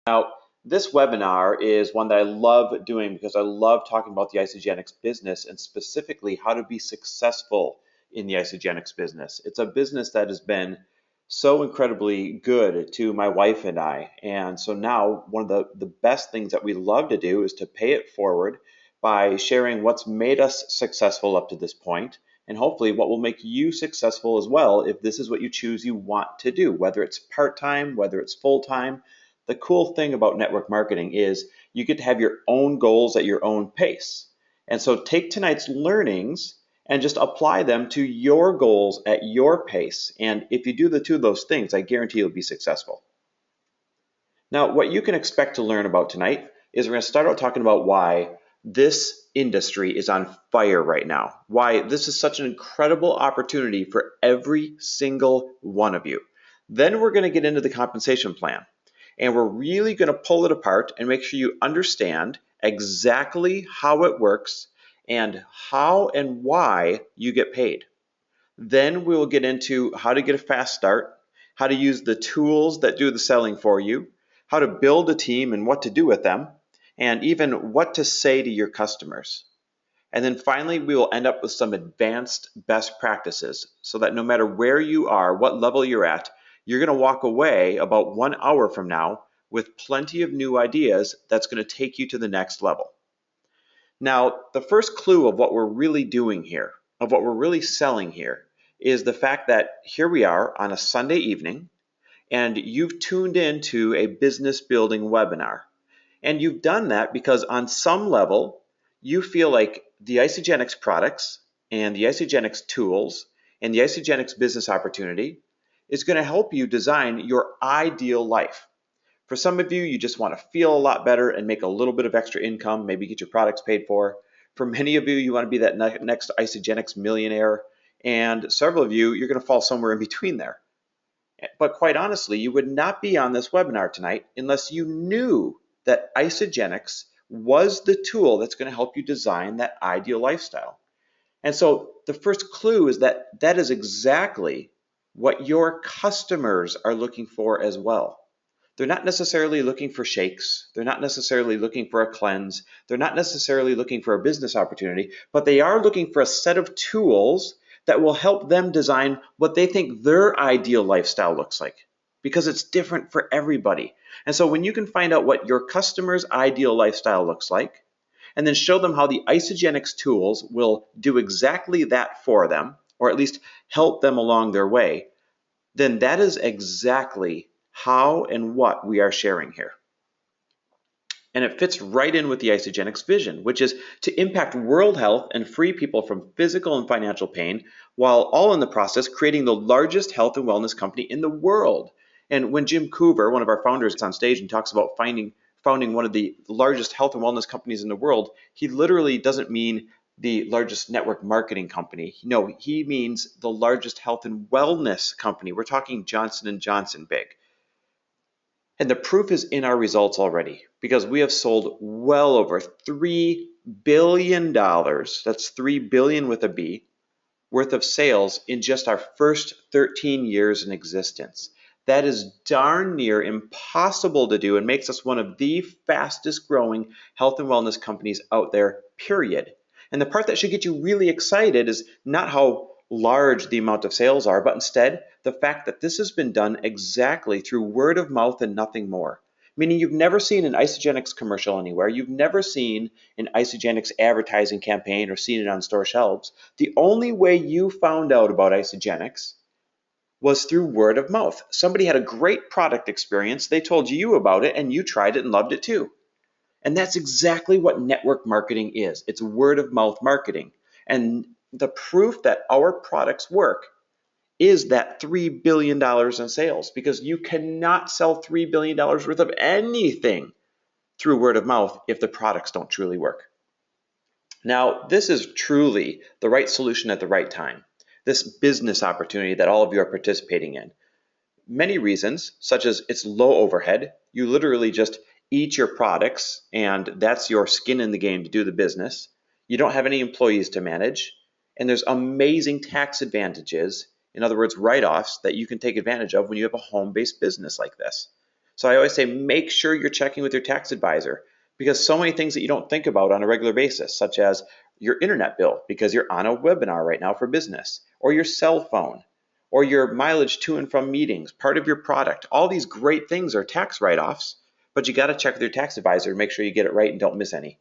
Now, this webinar is one that I love doing because I love talking about the ISAGENIX business and specifically how to be successful in the ISAGENIX business. It's a business that has been so incredibly good to my wife and I. And so now one of the best things that we love to do is to pay it forward by sharing what's made us successful up to this point and hopefully what will make you successful as well if this is what you choose you want to do, whether it's part-time, whether it's full-time. The cool thing about network marketing is you get to have your own goals at your own pace. And so take tonight's learnings and just apply them to your goals at your pace. And if you do the two of those things, I guarantee you'll be successful. Now, what you can expect to learn about tonight is we're going to start out talking about why this industry is on fire right now, why this is such an incredible opportunity for every single one of you. Then we're going to get into the compensation plan. And we're really going to pull it apart and make sure you understand exactly how it works and how and why you get paid. Then we will get into how to get a fast start, how to use the tools that do the selling for you, how to build a team and what to do with them, and even what to say to your customers. And then finally, we will end up with some advanced best practices so that no matter where you are, what level you're at, you're going to walk away about 1 hour from now with plenty of new ideas that's going to take you to the next level. Now, the first clue of what we're really doing here, of what we're really selling here, is the fact that here we are on a Sunday evening, and you've tuned into a business building webinar. And you've done that because on some level, you feel like the ISAGENIX products and the ISAGENIX tools and the ISAGENIX business opportunity is going to help you design your ideal life. For some of you, you just want to feel a lot better and make a little bit of extra income, maybe get your products paid for. For many of you, you want to be that next ISAGENIX millionaire. And several of you, you're going to fall somewhere in between there. But quite honestly, you would not be on this webinar tonight unless you knew that ISAGENIX was the tool that's going to help you design that ideal lifestyle. And so the first clue is that that is exactly what your customers are looking for as well. They're not necessarily looking for shakes. They're not necessarily looking for a cleanse. They're not necessarily looking for a business opportunity, but they are looking for a set of tools that will help them design what they think their ideal lifestyle looks like, because it's different for everybody. And so when you can find out what your customer's ideal lifestyle looks like, and then show them how the ISAGENIX tools will do exactly that for them, or at least help them along their way, then that is exactly how and what we are sharing here. And it fits right in with the ISAGENIX vision, which is to impact world health and free people from physical and financial pain, while all in the process creating the largest health and wellness company in the world. And when Jim Coover, one of our founders, gets on stage and talks about founding one of the largest health and wellness companies in the world, he literally doesn't mean the largest network marketing company. No, he means the largest health and wellness company. We're talking Johnson & Johnson big. And the proof is in our results already, because we have sold well over $3 billion, that's 3 billion with a B, worth of sales in just our first 13 years in existence. That is darn near impossible to do and makes us one of the fastest growing health and wellness companies out there, period. And the part that should get you really excited is not how large the amount of sales are, but instead the fact that this has been done exactly through word of mouth and nothing more. Meaning you've never seen an ISAGENIX commercial anywhere. You've never seen an ISAGENIX advertising campaign or seen it on store shelves. The only way you found out about ISAGENIX was through word of mouth. Somebody had a great product experience, they told you about it, and you tried it and loved it too. And that's exactly what network marketing is. It's word of mouth marketing. And the proof that our products work is that $3 billion in sales, because you cannot sell $3 billion worth of anything through word of mouth if the products don't truly work. Now, this is truly the right solution at the right time, this business opportunity that all of you are participating in. Many reasons, such as it's low overhead. You literally just eat your products, and that's your skin in the game to do the business. You don't have any employees to manage, and there's amazing tax advantages, in other words, write-offs that you can take advantage of when you have a home-based business like this. So I always say make sure you're checking with your tax advisor, because so many things that you don't think about on a regular basis, such as your internet bill because you're on a webinar right now for business, or your cell phone, or your mileage to and from meetings, part of your product. All these great things are tax write-offs, but you got to check with your tax advisor to make sure you get it right and don't miss any.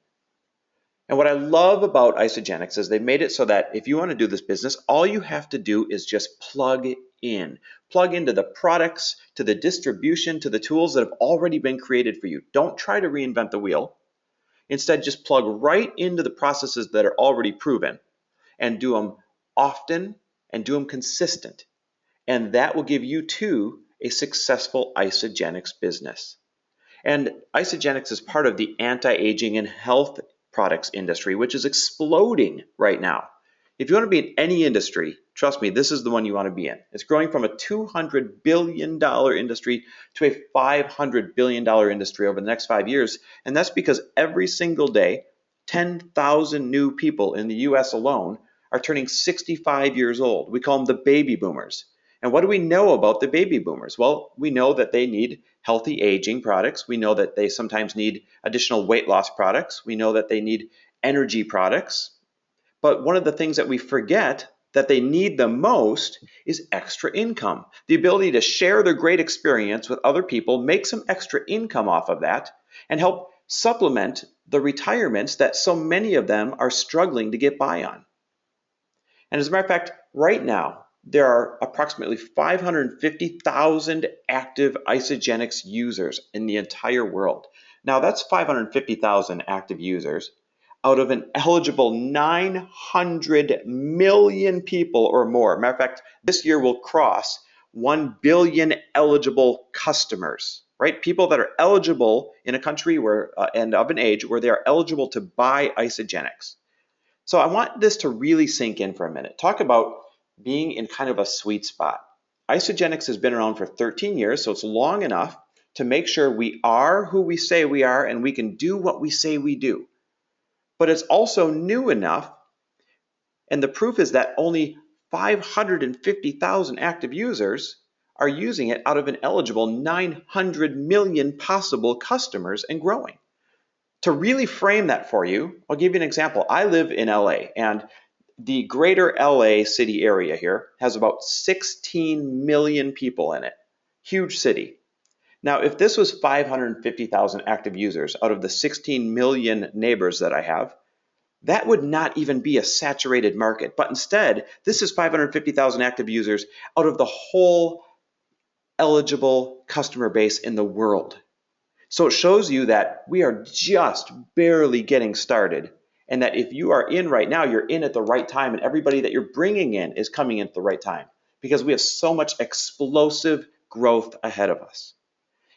And what I love about ISAGENIX is they've made it so that if you want to do this business, all you have to do is just plug in. Plug into the products, to the distribution, to the tools that have already been created for you. Don't try to reinvent the wheel. Instead, just plug right into the processes that are already proven and do them often and do them consistent. And that will give you too a successful ISAGENIX business. And ISAGENIX is part of the anti-aging and health products industry, which is exploding right now. If you want to be in any industry, trust me, this is the one you want to be in. It's growing from a $200 billion industry to a $500 billion industry over the next 5 years. And that's because every single day, 10,000 new people in the US alone are turning 65 years old. We call them the baby boomers. And what do we know about the baby boomers? Well, we know that they need healthy aging products. We know that they sometimes need additional weight loss products. We know that they need energy products. But one of the things that we forget that they need the most is extra income. The ability to share their great experience with other people, make some extra income off of that, and help supplement the retirements that so many of them are struggling to get by on. And as a matter of fact, right now, there are approximately 550,000 active ISAGENIX users in the entire world. Now, that's 550,000 active users out of an eligible 900 million people or more. Matter of fact, this year will cross 1 billion eligible customers, right? People that are eligible in a country where and of an age where they are eligible to buy ISAGENIX. So I want this to really sink in for a minute. Talk about being in kind of a sweet spot. ISAGENIX has been around for 13 years, so it's long enough to make sure we are who we say we are and we can do what we say we do. But it's also new enough, and the proof is that only 550,000 active users are using it out of an eligible 900 million possible customers and growing. To really frame that for you, I'll give you an example. I live in LA, and the greater LA city area here has about 16 million people in it. Huge city. Now, if this was 550,000 active users out of the 16 million neighbors that I have, that would not even be a saturated market. But instead, this is 550,000 active users out of the whole eligible customer base in the world. So it shows you that we are just barely getting started, and that if you are in right now, you're in at the right time, and everybody that you're bringing in is coming in at the right time, because we have so much explosive growth ahead of us.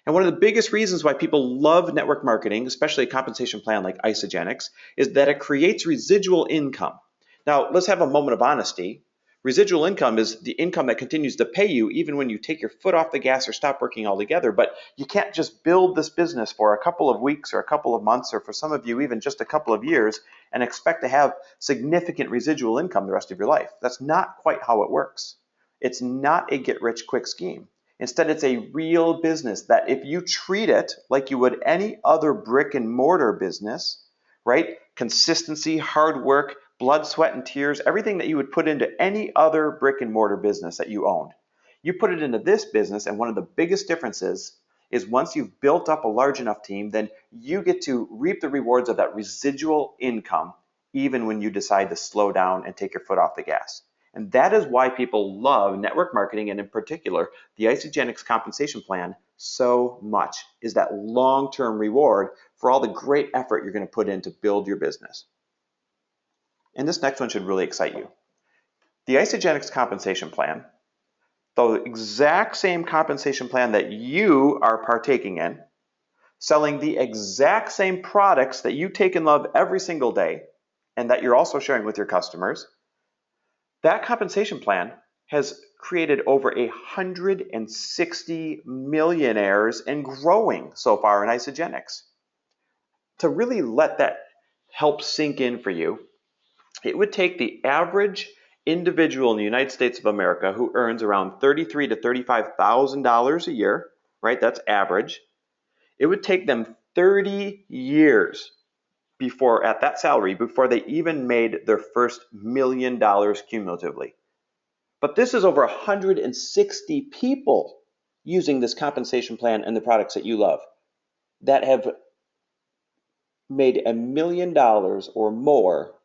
And one of the biggest reasons why people love network marketing, especially a compensation plan like ISAGENIX, is that it creates residual income. Now, let's have a moment of honesty. Residual income is the income that continues to pay you even when you take your foot off the gas or stop working altogether. But you can't just build this business for a couple of weeks or a couple of months, or for some of you even just a couple of years, and expect to have significant residual income the rest of your life. That's not quite how it works. It's not a get-rich-quick scheme. Instead, it's a real business that if you treat it like you would any other brick and mortar business, right? Consistency, hard work, blood, sweat, and tears, everything that you would put into any other brick and mortar business that you owned. You put it into this business, and one of the biggest differences is once you've built up a large enough team, then you get to reap the rewards of that residual income even when you decide to slow down and take your foot off the gas. And that is why people love network marketing, and in particular, the ISAGENIX compensation plan so much, is that long-term reward for all the great effort you're going to put in to build your business. And this next one should really excite you. The ISAGENIX compensation plan, the exact same compensation plan that you are partaking in, selling the exact same products that you take and love every single day, and that you're also sharing with your customers, that compensation plan has created over 160 millionaires and growing so far in ISAGENIX. To really let that help sink in for you, it would take the average individual in the United States of America who earns around $33,000 to $35,000 a year, right? That's average. It would take them 30 years before, at that salary, before they even made their first $1 million cumulatively. But this is over 160 people using this compensation plan and the products that you love that have made $1 million or more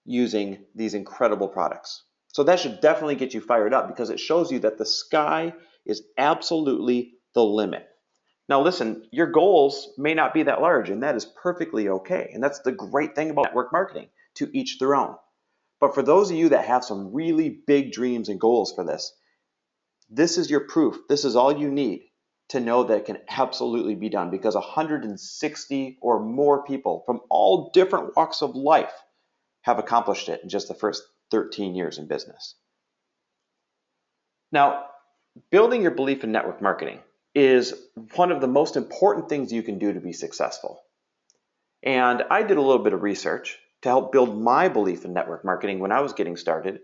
using these incredible products. So that should definitely get you fired up because it shows you that the sky is absolutely the limit. Now listen, your goals may not be that large, and that is perfectly okay. And that's the great thing about network marketing, to each their own. But for those of you that have some really big dreams and goals for this is your proof. This is all you need to know that it can absolutely be done, because 160 or more people from all different walks of life have accomplished it in just the first 13 years in business. Now, building your belief in network marketing is one of the most important things you can do to be successful. And I did a little bit of research to help build my belief in network marketing when I was getting started.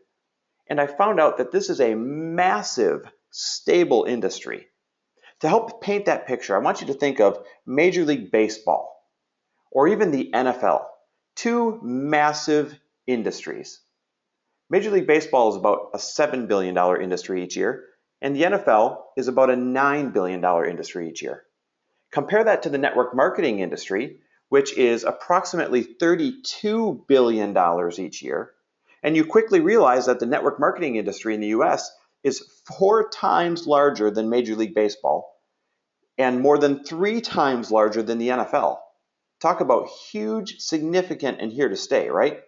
And I found out that this is a massive, stable industry. To help paint that picture, I want you to think of Major League Baseball or even the NFL, two massive industries. Major League Baseball is about a $7 billion industry each year, and the NFL is about a $9 billion industry each year. Compare that to the network marketing industry, which is approximately $32 billion each year, and you quickly realize that the network marketing industry in the US is 4 times larger than Major League Baseball and more than 3 times larger than the NFL. Talk about huge, significant, and here to stay, right?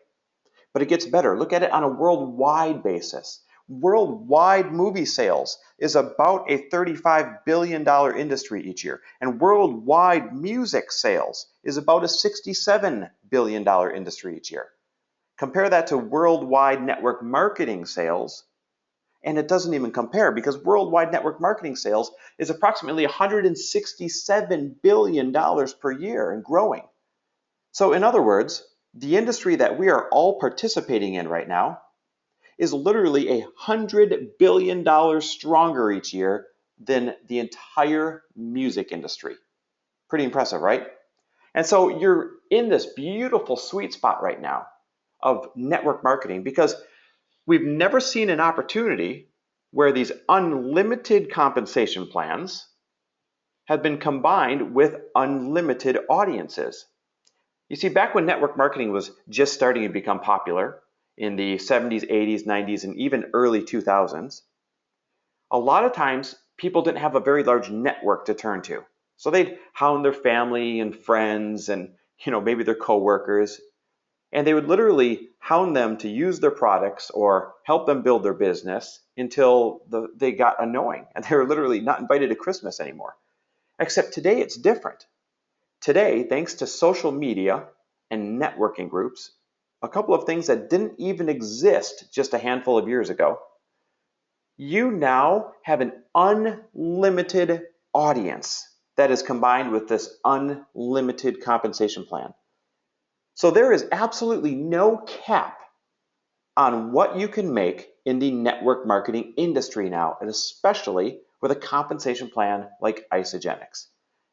But it gets better. Look at it on a worldwide basis. Worldwide movie sales is about a $35 billion industry each year, and worldwide music sales is about a $67 billion industry each year. Compare that to worldwide network marketing sales, and it doesn't even compare, because worldwide network marketing sales is approximately $167 billion per year and growing. So in other words, the industry that we are all participating in right now is literally $100 billion stronger each year than the entire music industry. Pretty impressive, right? And so you're in this beautiful sweet spot right now of network marketing, because we've never seen an opportunity where these unlimited compensation plans have been combined with unlimited audiences. You see, back when network marketing was just starting to become popular in the 70s, 80s, 90s, and even early 2000s, a lot of times people didn't have a very large network to turn to. So they'd hound their family and friends and maybe their coworkers, and they would literally hound them to use their products or help them build their business until they got annoying and they were literally not invited to Christmas anymore. Except today it's different. Today, thanks to social media and networking groups, a couple of things that didn't even exist just a handful of years ago, you now have an unlimited audience that is combined with this unlimited compensation plan. So there is absolutely no cap on what you can make in the network marketing industry now, and especially with a compensation plan like ISAGENIX.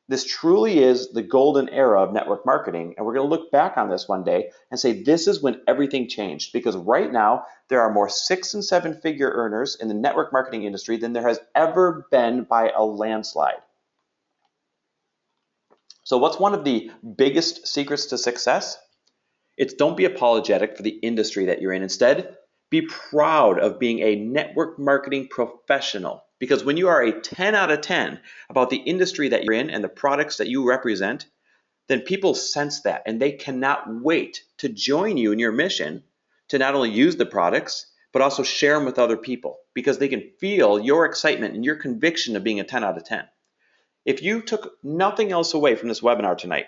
This truly is the golden era of network marketing, and we're going to look back on this one day and say this is when everything changed, because right now there are more 6- and 7-figure earners in the network marketing industry than there has ever been by a landslide. So what's one of the biggest secrets to success? It's don't be apologetic for the industry that you're in. Instead, be proud of being a network marketing professional. Because when you are a 10 out of 10 about the industry that you're in and the products that you represent, then people sense that and they cannot wait to join you in your mission to not only use the products, but also share them with other people, because they can feel your excitement and your conviction of being a 10 out of 10. If you took nothing else away from this webinar tonight,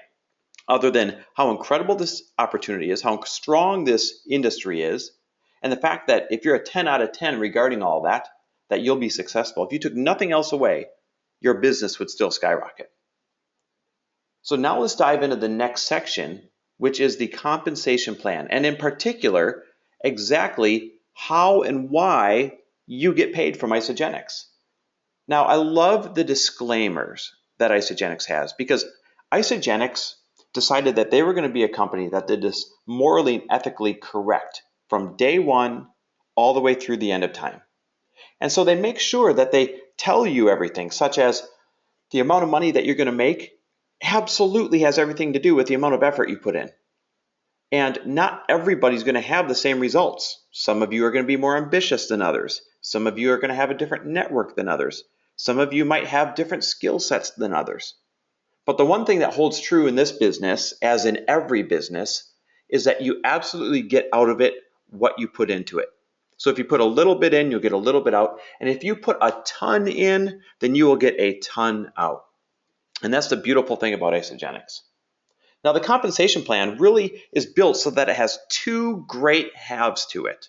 other than how incredible this opportunity is, how strong this industry is, and the fact that if you're a 10 out of 10 regarding all that you'll be successful. If you took nothing else away, your business would still skyrocket. So now let's dive into the next section, which is the compensation plan, and in particular, exactly how and why you get paid from ISAGENIX. Now, I love the disclaimers that ISAGENIX has, because ISAGENIX decided that they were going to be a company that did this morally and ethically correct from day one all the way through the end of time. And so they make sure that they tell you everything, such as the amount of money that you're going to make absolutely has everything to do with the amount of effort you put in. And not everybody's going to have the same results. Some of you are going to be more ambitious than others. Some of you are going to have a different network than others. Some of you might have different skill sets than others. But the one thing that holds true in this business, as in every business, is that you absolutely get out of it what you put into it. So if you put a little bit in, you'll get a little bit out. And if you put a ton in, then you will get a ton out. And that's the beautiful thing about ISAGENIX. Now, the compensation plan really is built so that it has two great halves to it.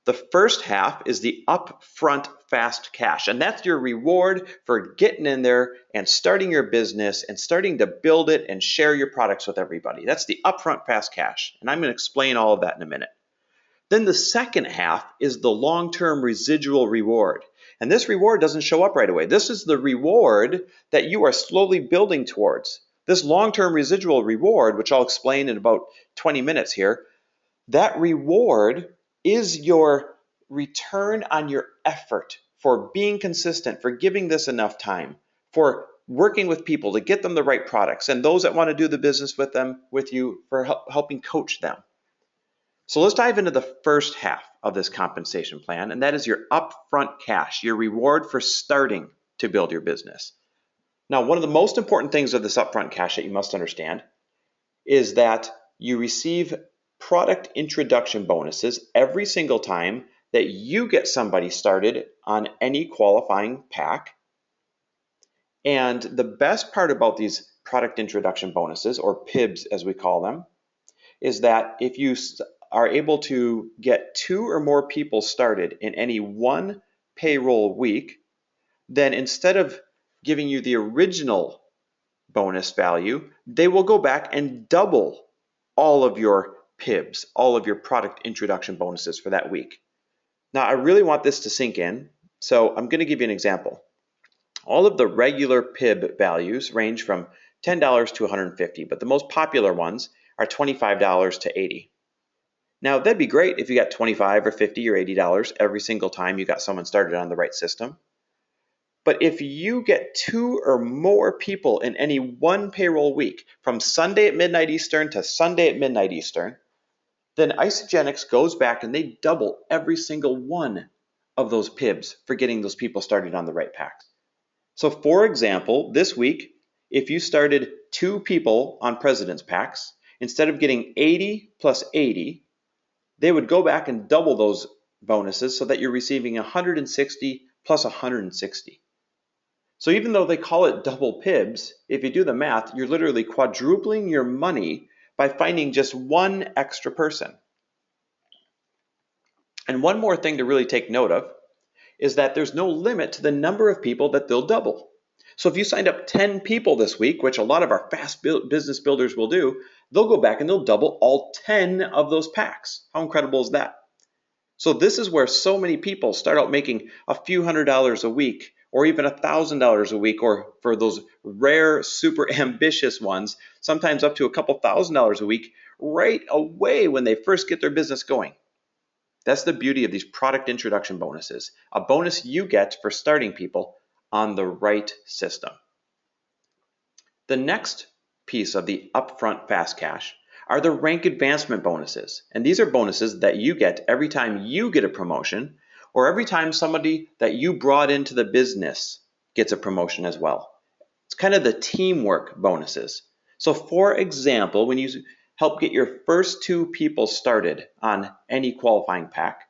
The first half is the upfront fast cash, and that's your reward for getting in there and starting your business and starting to build it and share your products with everybody. That's the upfront fast cash, and I'm going to explain all of that in a minute. Then the second half is the long-term residual reward. And this reward doesn't show up right away. This is the reward that you are slowly building towards. This long-term residual reward, which I'll explain in about 20 minutes here, that reward is your return on your effort for being consistent, for giving this enough time, for working with people to get them the right products, and those that want to do the business with you, for helping coach them. So let's dive into the first half of this compensation plan, and that is your upfront cash, your reward for starting to build your business. Now, one of the most important things of this upfront cash that you must understand is that you receive product introduction bonuses every single time that you get somebody started on any qualifying pack. And the best part about these product introduction bonuses, or PIBs as we call them, is that if you are able to get 2 or more people started in any one payroll week, then instead of giving you the original bonus value, they will go back and double all of your PIBs, all of your product introduction bonuses for that week. Now, I really want this to sink in, so I'm going to give you an example. All of the regular PIB values range from $10 to $150, but the most popular ones are $25 to $80. Now, that'd be great if you got $25 or $50 or $80 every single time you got someone started on the right system. But if you get 2 or more people in any one payroll week, from Sunday at midnight Eastern to Sunday at midnight Eastern, then ISAGENIX goes back and they double every single one of those PIBs for getting those people started on the right packs. So for example, this week, if you started 2 people on President's packs, instead of getting 80 plus 80, they would go back and double those bonuses so that you're receiving 160 plus 160. So even though they call it double PIBs, if you do the math, you're literally quadrupling your money by finding just one extra person. And one more thing to really take note of is that there's no limit to the number of people that they'll double. So if you signed up 10 people this week, which a lot of our fast business builders will do, they'll go back and they'll double all 10 of those packs. How incredible is that? So this is where so many people start out making a few $100s a week, or even $1,000 a week, or for those rare, super ambitious ones, sometimes up to a couple $1,000s a week right away when they first get their business going. That's the beauty of these product introduction bonuses, a bonus you get for starting people on the right system. The next piece of the upfront fast cash are the rank advancement bonuses. And these are bonuses that you get every time you get a promotion, or every time somebody that you brought into the business gets a promotion as well. It's kind of the teamwork bonuses. So for example, when you help get your first 2 people started on any qualifying pack,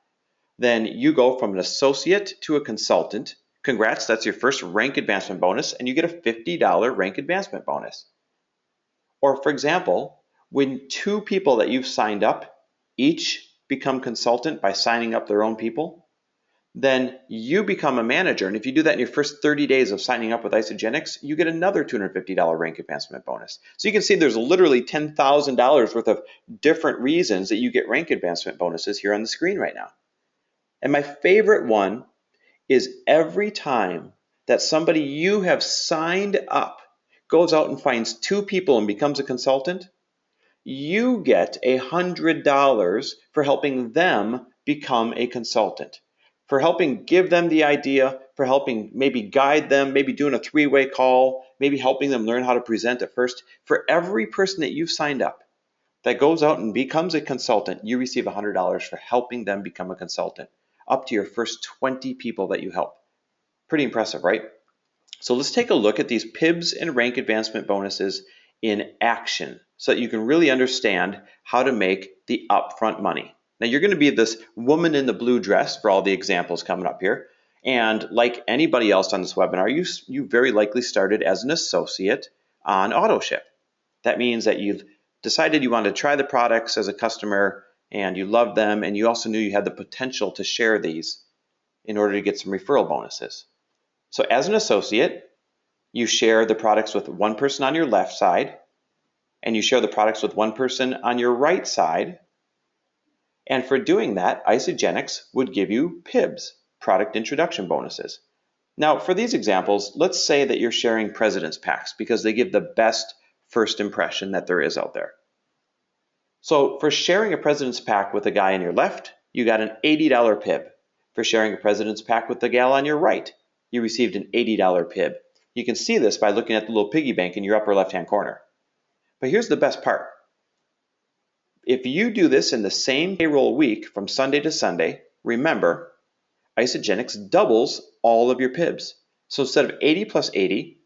then you go from an associate to a consultant. Congrats, that's your first rank advancement bonus, and you get a $50 rank advancement bonus. Or for example, when 2 people that you've signed up each become consultant by signing up their own people, then you become a manager. And if you do that in your first 30 days of signing up with ISAGENIX, you get another $250 rank advancement bonus. So you can see there's literally $10,000 worth of different reasons that you get rank advancement bonuses here on the screen right now. And my favorite one is every time that somebody you have signed up goes out and finds 2 people and becomes a consultant, you get $100 for helping them become a consultant, for helping give them the idea, for helping maybe guide them, maybe doing a 3-way call, maybe helping them learn how to present at first. For every person that you've signed up that goes out and becomes a consultant, you receive $100 for helping them become a consultant, up to your first 20 people that you help. Pretty impressive, right? So let's take a look at these PIBs and rank advancement bonuses in action so that you can really understand how to make the upfront money. Now you're going to be this woman in the blue dress for all the examples coming up here. And like anybody else on this webinar, you very likely started as an associate on AutoShip. That means that you've decided you wanted to try the products as a customer and you love them, and you also knew you had the potential to share these in order to get some referral bonuses. So as an associate, you share the products with one person on your left side, and you share the products with one person on your right side. And for doing that, ISAGENIX would give you PIBs, product introduction bonuses. Now, for these examples, let's say that you're sharing President's Packs because they give the best first impression that there is out there. So for sharing a President's Pack with the guy on your left, you got an $80 PIB. For sharing a President's Pack with the gal on your right, you received an $80 PIB. You can see this by looking at the little piggy bank in your upper left-hand corner. But here's the best part. If you do this in the same payroll week from Sunday to Sunday, remember, ISAGENIX doubles all of your PIBs. So instead of 80 plus 80,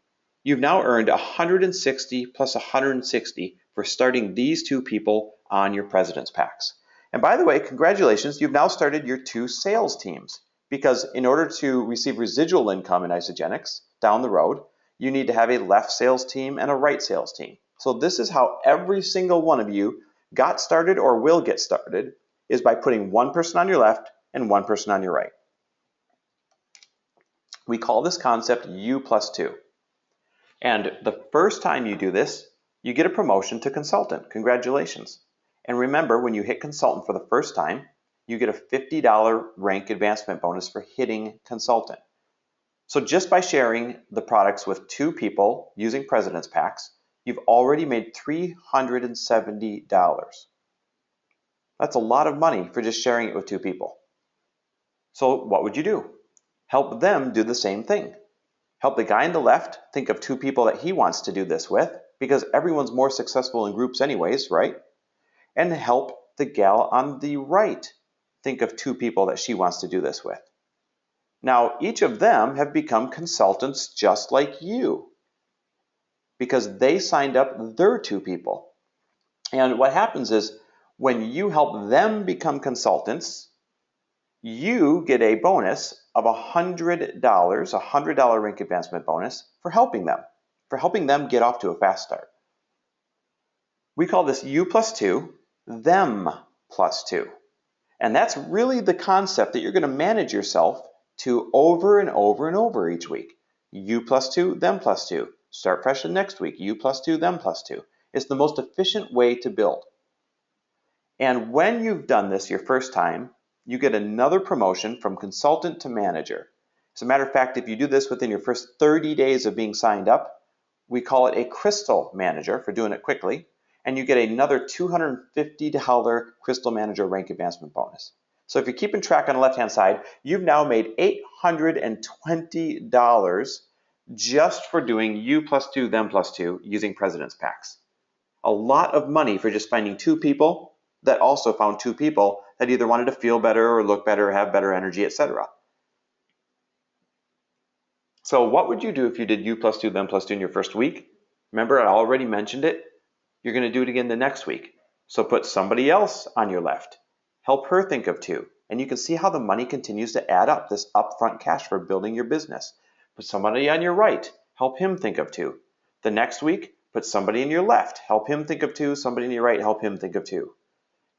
you've now earned 160 plus 160 for starting these 2 people on your President's Packs. And by the way, congratulations, you've now started your 2 sales teams, because in order to receive residual income in ISAGENIX down the road, you need to have a left sales team and a right sales team. So this is how every single one of you got started or will get started, is by putting one person on your left and one person on your right. We call this concept U plus 2. And the first time you do this, you get a promotion to consultant. Congratulations. And remember, when you hit consultant for the first time, you get a $50 rank advancement bonus for hitting consultant. So just by sharing the products with 2 people using President's Packs, you've already made $370. That's a lot of money for just sharing it with 2 people. So what would you do? Help them do the same thing. Help the guy on the left think of 2 people that he wants to do this with, because everyone's more successful in groups anyways, right? And help the gal on the right think of 2 people that she wants to do this with. Now, each of them have become consultants just like you, because they signed up their 2 people. And what happens is, when you help them become consultants, you get a bonus of $100, a $100 rank advancement bonus for helping them get off to a fast start. We call this U plus 2, them plus 2. And that's really the concept that you're going to manage yourself to over and over and over each week. U plus 2, them plus 2. Start fresh the next week. U plus 2, them plus 2. It's the most efficient way to build. And when you've done this your first time, you get another promotion from consultant to manager. As a matter of fact, if you do this within your first 30 days of being signed up, we call it a crystal manager for doing it quickly, and you get another $250 crystal manager rank advancement bonus. So if you're keeping track on the left-hand side, you've now made $820 just for doing U plus 2, them plus 2 using President's Packs. A lot of money for just finding 2 people that also found 2 people that either wanted to feel better or look better or have better energy, etc. So what would you do if you did U plus 2, them plus 2 in your first week? Remember, I already mentioned it. You're going to do it again the next week. So put somebody else on your left. Help her think of 2. And you can see how the money continues to add up, this upfront cash for building your business. Put somebody on your right. Help him think of 2. The next week, put somebody on your left. Help him think of 2. Somebody on your right. Help him think of 2.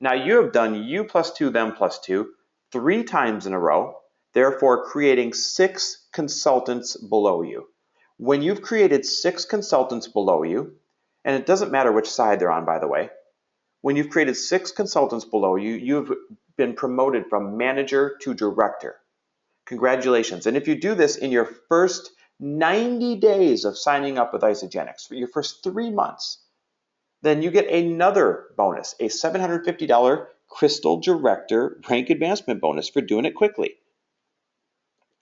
Now you have done U plus 2, them plus 2 3 times in a row, therefore creating 6 consultants below you. When you've created 6 consultants below you, and it doesn't matter which side they're on, by the way, when you've created 6 consultants below you, you've been promoted from manager to director. Congratulations. And if you do this in your first 90 days of signing up with ISAGENIX for your first 3 months, then you get another bonus, a $750 Crystal Director Rank Advancement bonus for doing it quickly.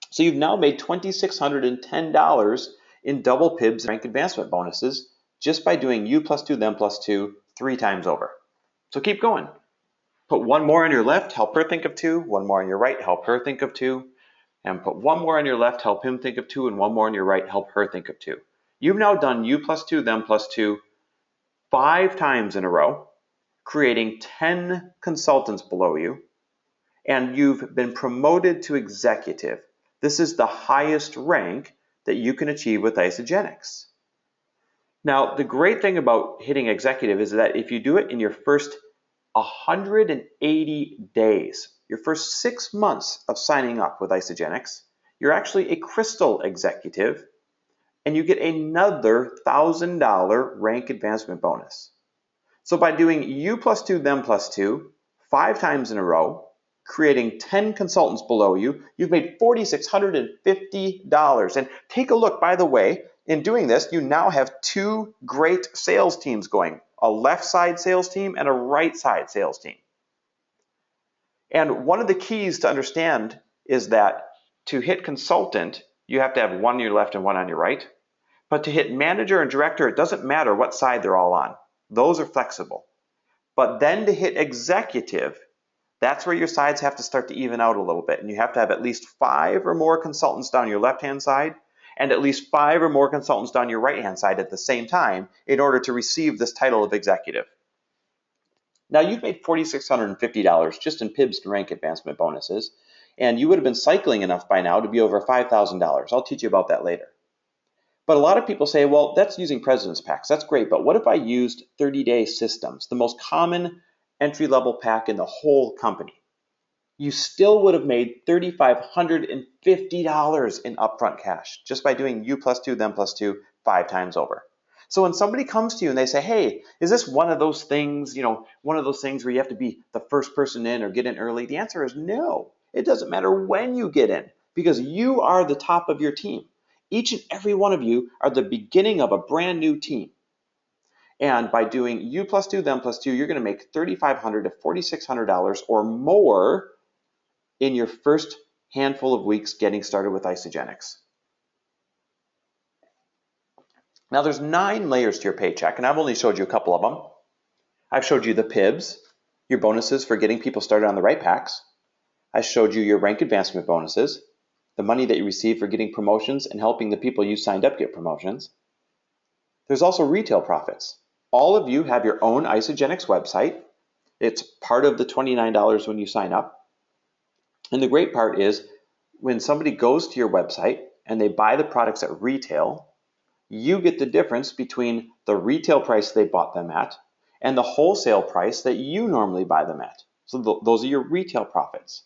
So you've now made $2,610 in double PIBs rank advancement bonuses just by doing you plus two, them plus two 3 times over. So keep going. Put one more on your left, help her think of 2, one more on your right, help her think of 2, and put one more on your left, help him think of 2, and one more on your right, help her think of 2. You've now done you plus 2, them plus 2 5 times in a row, creating 10 consultants below you, and you've been promoted to executive. This is the highest rank that you can achieve with ISAGENIX. Now, the great thing about hitting executive is that if you do it in your first 180 days, your first 6 months of signing up with ISAGENIX, you're actually a Crystal executive, and you get another $1,000 rank advancement bonus. So by doing you plus 2, them plus 2, 5 times in a row, creating 10 consultants below you, you've made $4,650. And take a look, by the way, in doing this, you now have 2 great sales teams going, a left side sales team and a right side sales team. And one of the keys to understand is that to hit consultant, you have to have one on your left and one on your right. But to hit manager and director, it doesn't matter what side they're all on. Those are flexible. But then to hit executive, that's where your sides have to start to even out a little bit. And you have to have at least 5 or more consultants down your left-hand side and at least 5 or more consultants down your right-hand side at the same time in order to receive this title of executive. Now, you've made $4,650 just in PIBs and rank advancement bonuses, and you would have been cycling enough by now to be over $5,000. I'll teach you about that later. But a lot of people say, well, that's using President's Packs. That's great, but what if I used 30-day systems, the most common entry-level pack in the whole company? You still would have made $3,550 in upfront cash just by doing you plus 2, them plus 2 5 times over. So when somebody comes to you and they say, hey, is this one of those things, one of those things where you have to be the first person in or get in early? The answer is no. It doesn't matter when you get in because you are the top of your team. Each and every one of you are the beginning of a brand new team. And by doing you plus 2, them plus 2, you're going to make $3,500 to $4,600 or more in your first handful of weeks getting started with ISAGENIX. Now there's 9 layers to your paycheck, and I've only showed you a couple of them. I've showed you the PIBs, your bonuses for getting people started on the right packs. I showed you your rank advancement bonuses, the money that you receive for getting promotions and helping the people you signed up get promotions. There's also retail profits. All of you have your own ISAGENIX website. It's part of the $29 when you sign up. And the great part is when somebody goes to your website and they buy the products at retail, you get the difference between the retail price they bought them at and the wholesale price that you normally buy them at. So those are your retail profits.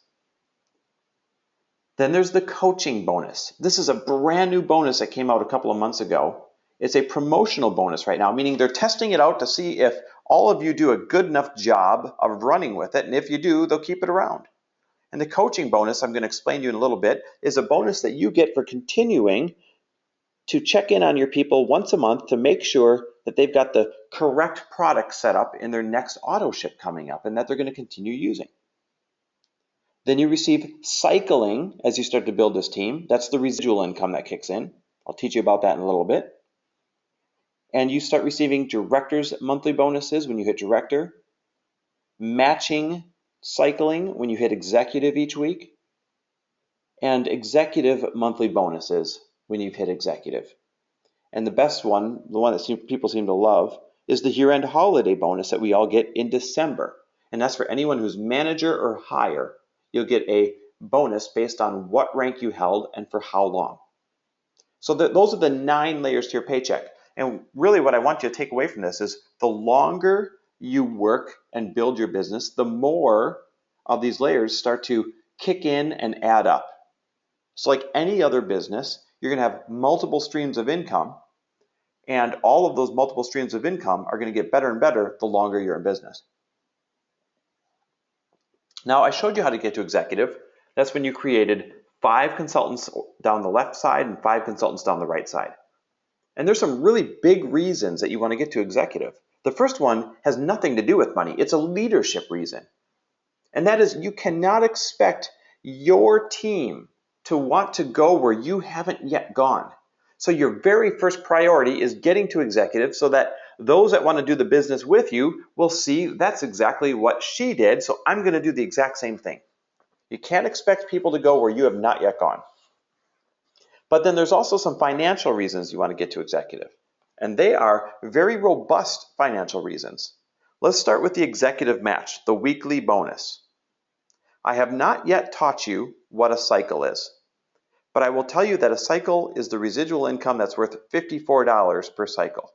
Then there's the coaching bonus. This is a brand new bonus that came out a couple of months ago. It's a promotional bonus right now, meaning they're testing it out to see if all of you do a good enough job of running with it, and if you do, they'll keep it around. And the coaching bonus, I'm going to explain to you in a little bit, is a bonus that you get for continuing to check in on your people once a month to make sure that they've got the correct product set up in their next auto ship coming up and that they're going to continue using. Then you receive cycling as you start to build this team. That's the residual income that kicks in. I'll teach you about that in a little bit. And you start receiving director's monthly bonuses when you hit director, matching cycling when you hit executive each week, and executive monthly bonuses when you've hit executive. And the best one, the one that people seem to love, is the year-end holiday bonus that we all get in December. And that's for anyone who's manager or higher. You'll get a bonus based on what rank you held and for how long. So those are the 9 layers to your paycheck. And really what I want you to take away from this is the longer you work and build your business, the more of these layers start to kick in and add up. So like any other business, you're going to have multiple streams of income, and all of those multiple streams of income are going to get better and better the longer you're in business. Now, I showed you how to get to executive. That's when you created 5 consultants down the left side and 5 consultants down the right side. And there's some really big reasons that you want to get to executive. The first one has nothing to do with money. It's a leadership reason. And that is, you cannot expect your team to want to go where you haven't yet gone. So your very first priority is getting to executive so that those that want to do the business with you will see that's exactly what she did, so I'm going to do the exact same thing. You can't expect people to go where you have not yet gone. But then there's also some financial reasons you want to get to executive. And they are very robust financial reasons. Let's start with the executive match, the weekly bonus. I have not yet taught you what a cycle is, but I will tell you that a cycle is the residual income that's worth $54 per cycle.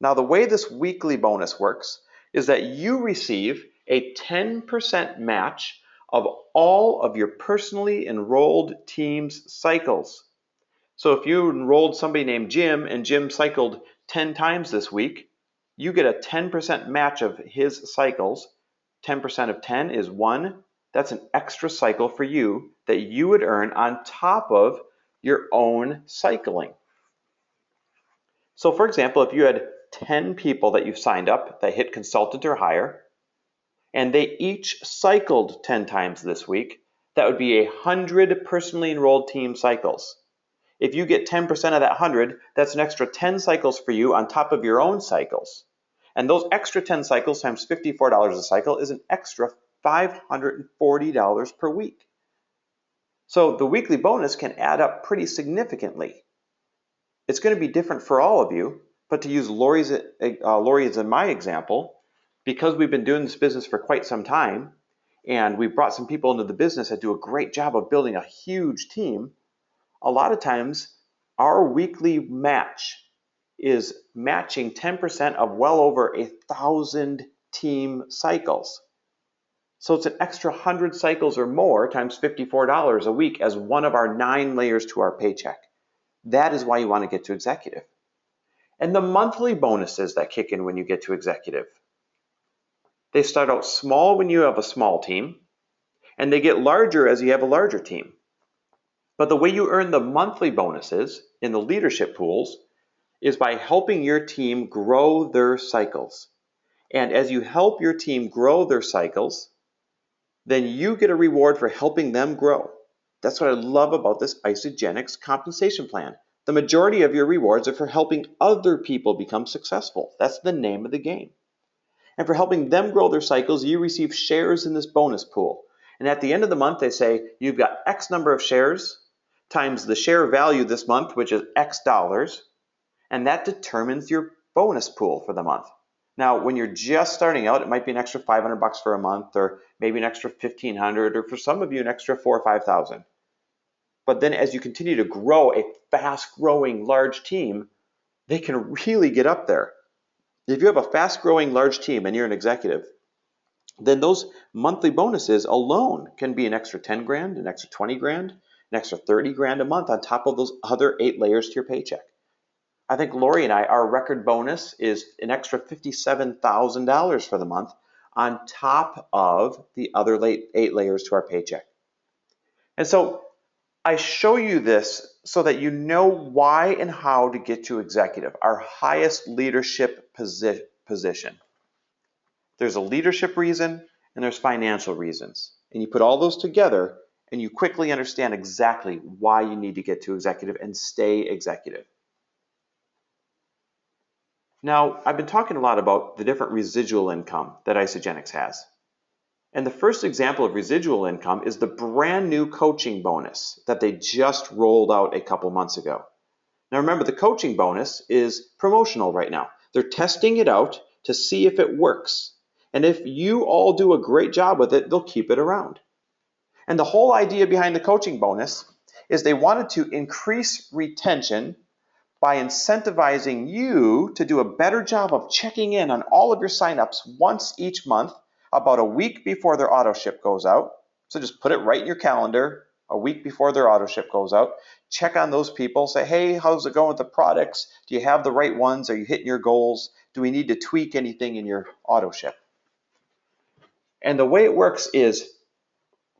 Now, the way this weekly bonus works is that you receive a 10% match of all of your personally enrolled team's cycles. So if you enrolled somebody named Jim and Jim cycled 10 times this week, you get a 10% match of his cycles. 10% of 10 is 1. That's an extra cycle for you that you would earn on top of your own cycling. So for example, if you had 10 people that you've signed up that hit consultant or higher, and they each cycled 10 times this week, that would be 100 personally enrolled team cycles. If you get 10% of that 100, that's an extra 10 cycles for you on top of your own cycles. And those extra 10 cycles times $54 a cycle is an extra $540 per week. So the weekly bonus can add up pretty significantly. It's going to be different for all of you, but to use Lori as in my example, because we've been doing this business for quite some time, and we've brought some people into the business that do a great job of building a huge team, a lot of times our weekly match is matching 10% of well over 1,000 team cycles. So it's an extra 100 cycles or more times $54 a week as one of our 9 layers to our paycheck. That is why you want to get to executive. And the monthly bonuses that kick in when you get to executive. They start out small when you have a small team, and they get larger as you have a larger team. But the way you earn the monthly bonuses in the leadership pools is by helping your team grow their cycles. And as you help your team grow their cycles, then you get a reward for helping them grow. That's what I love about this ISAGENIX compensation plan. The majority of your rewards are for helping other people become successful. That's the name of the game. And for helping them grow their cycles, you receive shares in this bonus pool. And at the end of the month, they say, you've got X number of shares times the share value this month, which is X dollars, and that determines your bonus pool for the month. Now, when you're just starting out, it might be an extra $500 for a month, or maybe an extra $1,500, or for some of you, an extra $4,000 or $5,000. But then as you continue to grow a fast-growing large team, they can really get up there. If you have a fast-growing large team and you're an executive, then those monthly bonuses alone can be an extra 10 grand, an extra 20 grand, an extra 30 grand a month on top of those other 8 layers to your paycheck. I think Lori and I, our record bonus is an extra $57,000 for the month on top of the other 8 layers to our paycheck. And so I show you this so that you know why and how to get to executive, our highest leadership position. There's a leadership reason and there's financial reasons. And you put all those together and you quickly understand exactly why you need to get to executive and stay executive. Now, I've been talking a lot about the different residual income that ISAGENIX has. And the first example of residual income is the brand new coaching bonus that they just rolled out a couple months ago. Now remember, the coaching bonus is promotional right now. They're testing it out to see if it works. And if you all do a great job with it, they'll keep it around. And the whole idea behind the coaching bonus is they wanted to increase retention by incentivizing you to do a better job of checking in on all of your signups once each month, about a week before their auto ship goes out. So just put it right in your calendar, a week before their auto ship goes out. Check on those people, say, hey, how's it going with the products? Do you have the right ones? Are you hitting your goals? Do we need to tweak anything in your auto ship? And the way it works is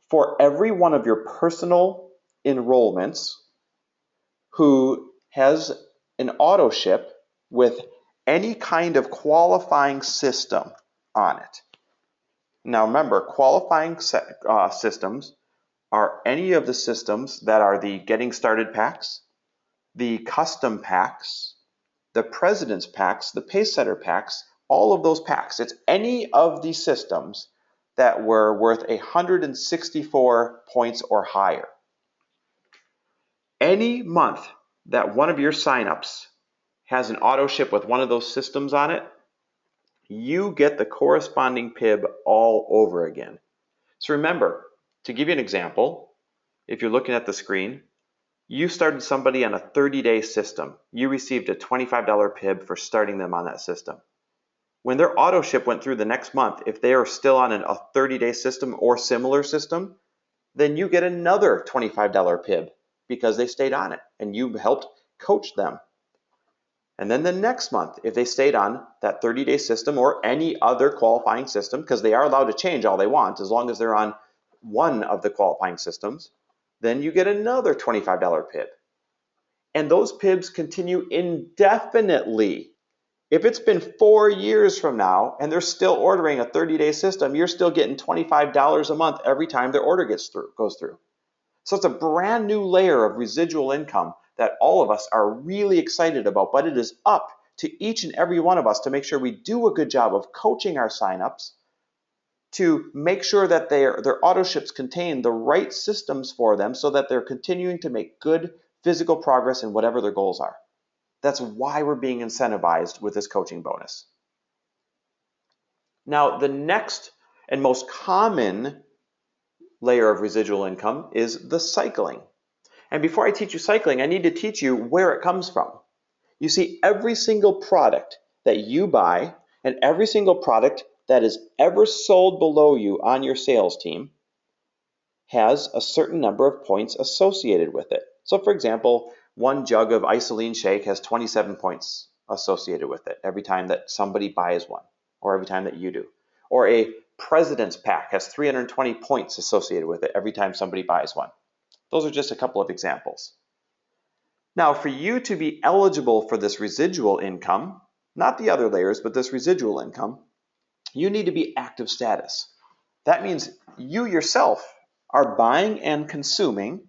for every one of your personal enrollments who has an auto ship with any kind of qualifying system on it. Now remember, qualifying systems are any of the systems that are the Getting Started packs, the Custom packs, the President's packs, the Pacesetter packs, all of those packs. It's any of the systems that were worth 164 points or higher. Any month that one of your signups has an auto ship with one of those systems on it, you get the corresponding PIB all over again. So remember, to give you an example, if you're looking at the screen, you started somebody on a 30-day system. You received a $25 PIB for starting them on that system. When their auto ship went through the next month, if they are still on a 30-day system or similar system, then you get another $25 PIB because they stayed on it and you helped coach them. And then the next month, if they stayed on that 30-day system or any other qualifying system, because they are allowed to change all they want as long as they're on one of the qualifying systems, then you get another $25 PIB. And those PIBs continue indefinitely. If it's been 4 years from now and they're still ordering a 30-day system, you're still getting $25 a month every time their order goes through. So it's a brand new layer of residual income that all of us are really excited about, but it is up to each and every one of us to make sure we do a good job of coaching our signups, to make sure that their auto ships contain the right systems for them so that they're continuing to make good physical progress in whatever their goals are. That's why we're being incentivized with this coaching bonus. Now, the next and most common layer of residual income is the cycling. And before I teach you cycling, I need to teach you where it comes from. You see, every single product that you buy and every single product that is ever sold below you on your sales team has a certain number of points associated with it. So for example, one jug of Isoline shake has 27 points associated with it every time that somebody buys one, or every time that you do. Or a President's pack has 320 points associated with it every time somebody buys one. Those are just a couple of examples. Now, for you to be eligible for this residual income, not the other layers, but this residual income, you need to be active status. That means you yourself are buying and consuming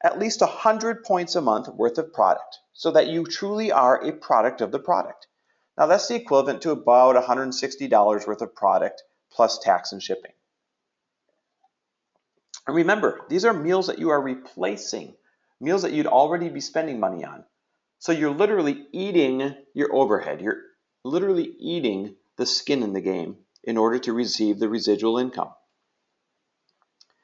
at least 100 points a month worth of product so that you truly are a product of the product. Now, that's the equivalent to about $160 worth of product plus tax and shipping. And remember, these are meals that you are replacing, meals that you'd already be spending money on. So you're literally eating your overhead. You're literally eating the skin in the game in order to receive the residual income.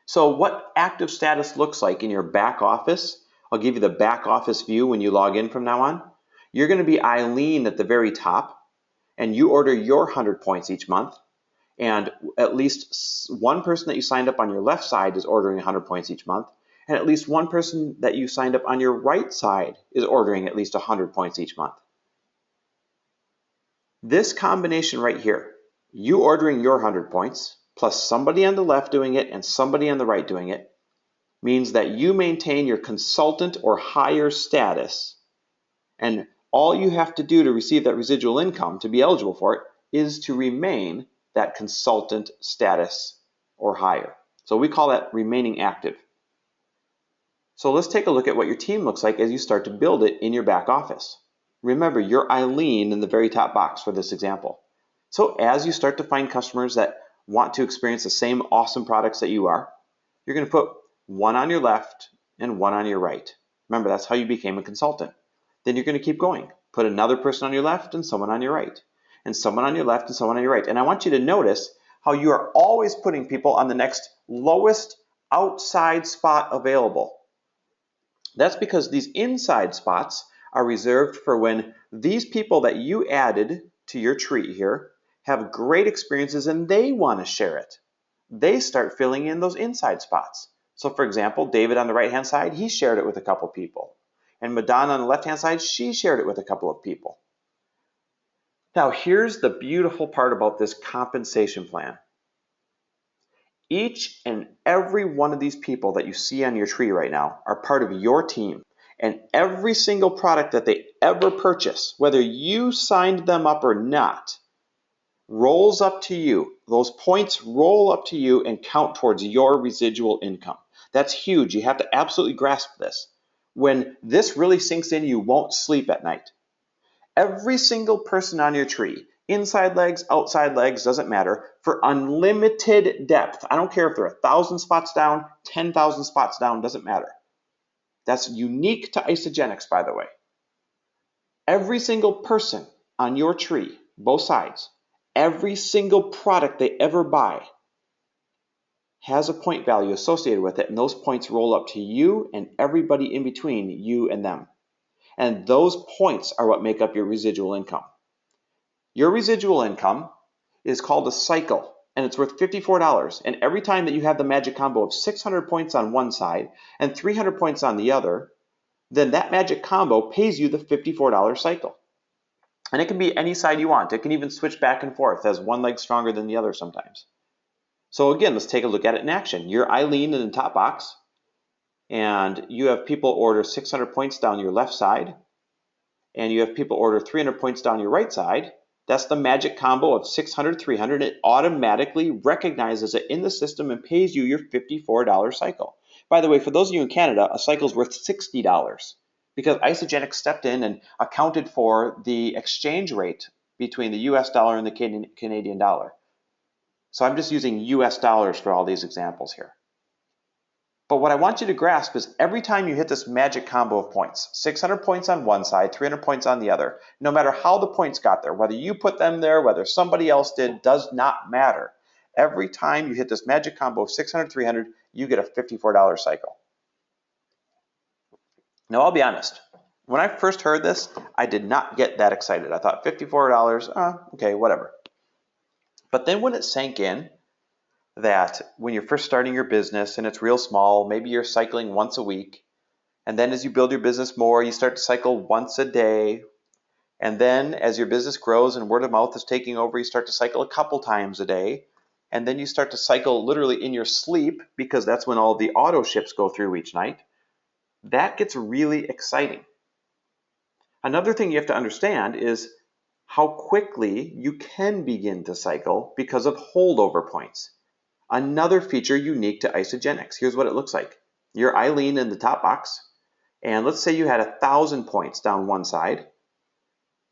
So what active status looks like in your back office, I'll give you the back office view when you log in from now on. You're going to be Eileen at the very top, and you order your 100 points each month. And at least one person that you signed up on your left side is ordering 100 points each month. And at least one person that you signed up on your right side is ordering at least 100 points each month. This combination right here, you ordering your 100 points, plus somebody on the left doing it and somebody on the right doing it, means that you maintain your consultant or higher status. And all you have to do to receive that residual income, to be eligible for it, is to remain that consultant status or higher. So we call that remaining active. So let's take a look at what your team looks like as you start to build it in your back office. Remember, you're Eileen in the very top box for this example. So as you start to find customers that want to experience the same awesome products that you are, you're going to put one on your left and one on your right. Remember, that's how you became a consultant. Then you're going to keep going. Put another person on your left and someone on your right. And someone on your left and someone on your right. And I want you to notice how you are always putting people on the next lowest outside spot available. That's because these inside spots are reserved for when these people that you added to your tree here have great experiences and they want to share it. They start filling in those inside spots. So for example, David on the right-hand side, he shared it with a couple people. And Madonna on the left-hand side, she shared it with a couple of people. Now here's the beautiful part about this compensation plan. Each and every one of these people that you see on your tree right now are part of your team. And every single product that they ever purchase, whether you signed them up or not, rolls up to you. Those points roll up to you and count towards your residual income. That's huge. You have to absolutely grasp this. When this really sinks in, you won't sleep at night. Every single person on your tree, inside legs, outside legs, doesn't matter, for unlimited depth. I don't care if they're 1,000 spots down, 10,000 spots down, doesn't matter. That's unique to ISAGENIX, by the way. Every single person on your tree, both sides, every single product they ever buy has a point value associated with it, and those points roll up to you and everybody in between you and them. And those points are what make up your residual income. Your residual income is called a cycle, and it's worth $54. And every time that you have the magic combo of 600 points on one side and 300 points on the other, then that magic combo pays you the $54 cycle. And it can be any side you want. It can even switch back and forth as one leg stronger than the other sometimes. So again, let's take a look at it in action. You're Eileen in the top box, and you have people order 600 points down your left side, and you have people order 300 points down your right side. That's the magic combo of 600, 300. It automatically recognizes it in the system and pays you your $54 cycle. By the way, for those of you in Canada, a cycle is worth $60 because ISAGENIX stepped in and accounted for the exchange rate between the US dollar and the Canadian dollar. So I'm just using US dollars for all these examples here. But what I want you to grasp is every time you hit this magic combo of points, 600 points on one side, 300 points on the other, no matter how the points got there, whether you put them there, whether somebody else did, does not matter. Every time you hit this magic combo of 600, 300, you get a $54 cycle. Now, I'll be honest. When I first heard this, I did not get that excited. I thought $54, okay, whatever. But then when it sank in, that when you're first starting your business and it's real small, maybe you're cycling once a week. And then as you build your business more, you start to cycle once a day. And then as your business grows and word of mouth is taking over, you start to cycle a couple times a day. And then you start to cycle literally in your sleep because that's when all the auto ships go through each night. That gets really exciting. Another thing you have to understand is how quickly you can begin to cycle because of holdover points. Another feature unique to ISAGENIX. Here's what it looks like. You're Eileen in the top box, and let's say you had 1,000 points down one side,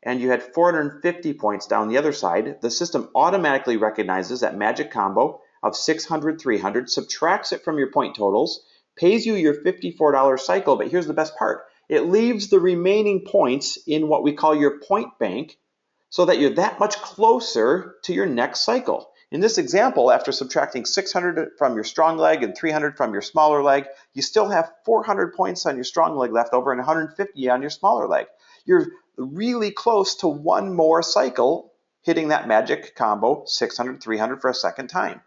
and you had 450 points down the other side. The system automatically recognizes that magic combo of 600, 300, subtracts it from your point totals, pays you your $54 cycle, but here's the best part. It leaves the remaining points in what we call your point bank so that you're that much closer to your next cycle. In this example, after subtracting 600 from your strong leg and 300 from your smaller leg, you still have 400 points on your strong leg left over and 150 on your smaller leg. You're really close to one more cycle hitting that magic combo 600, 300 for a second time.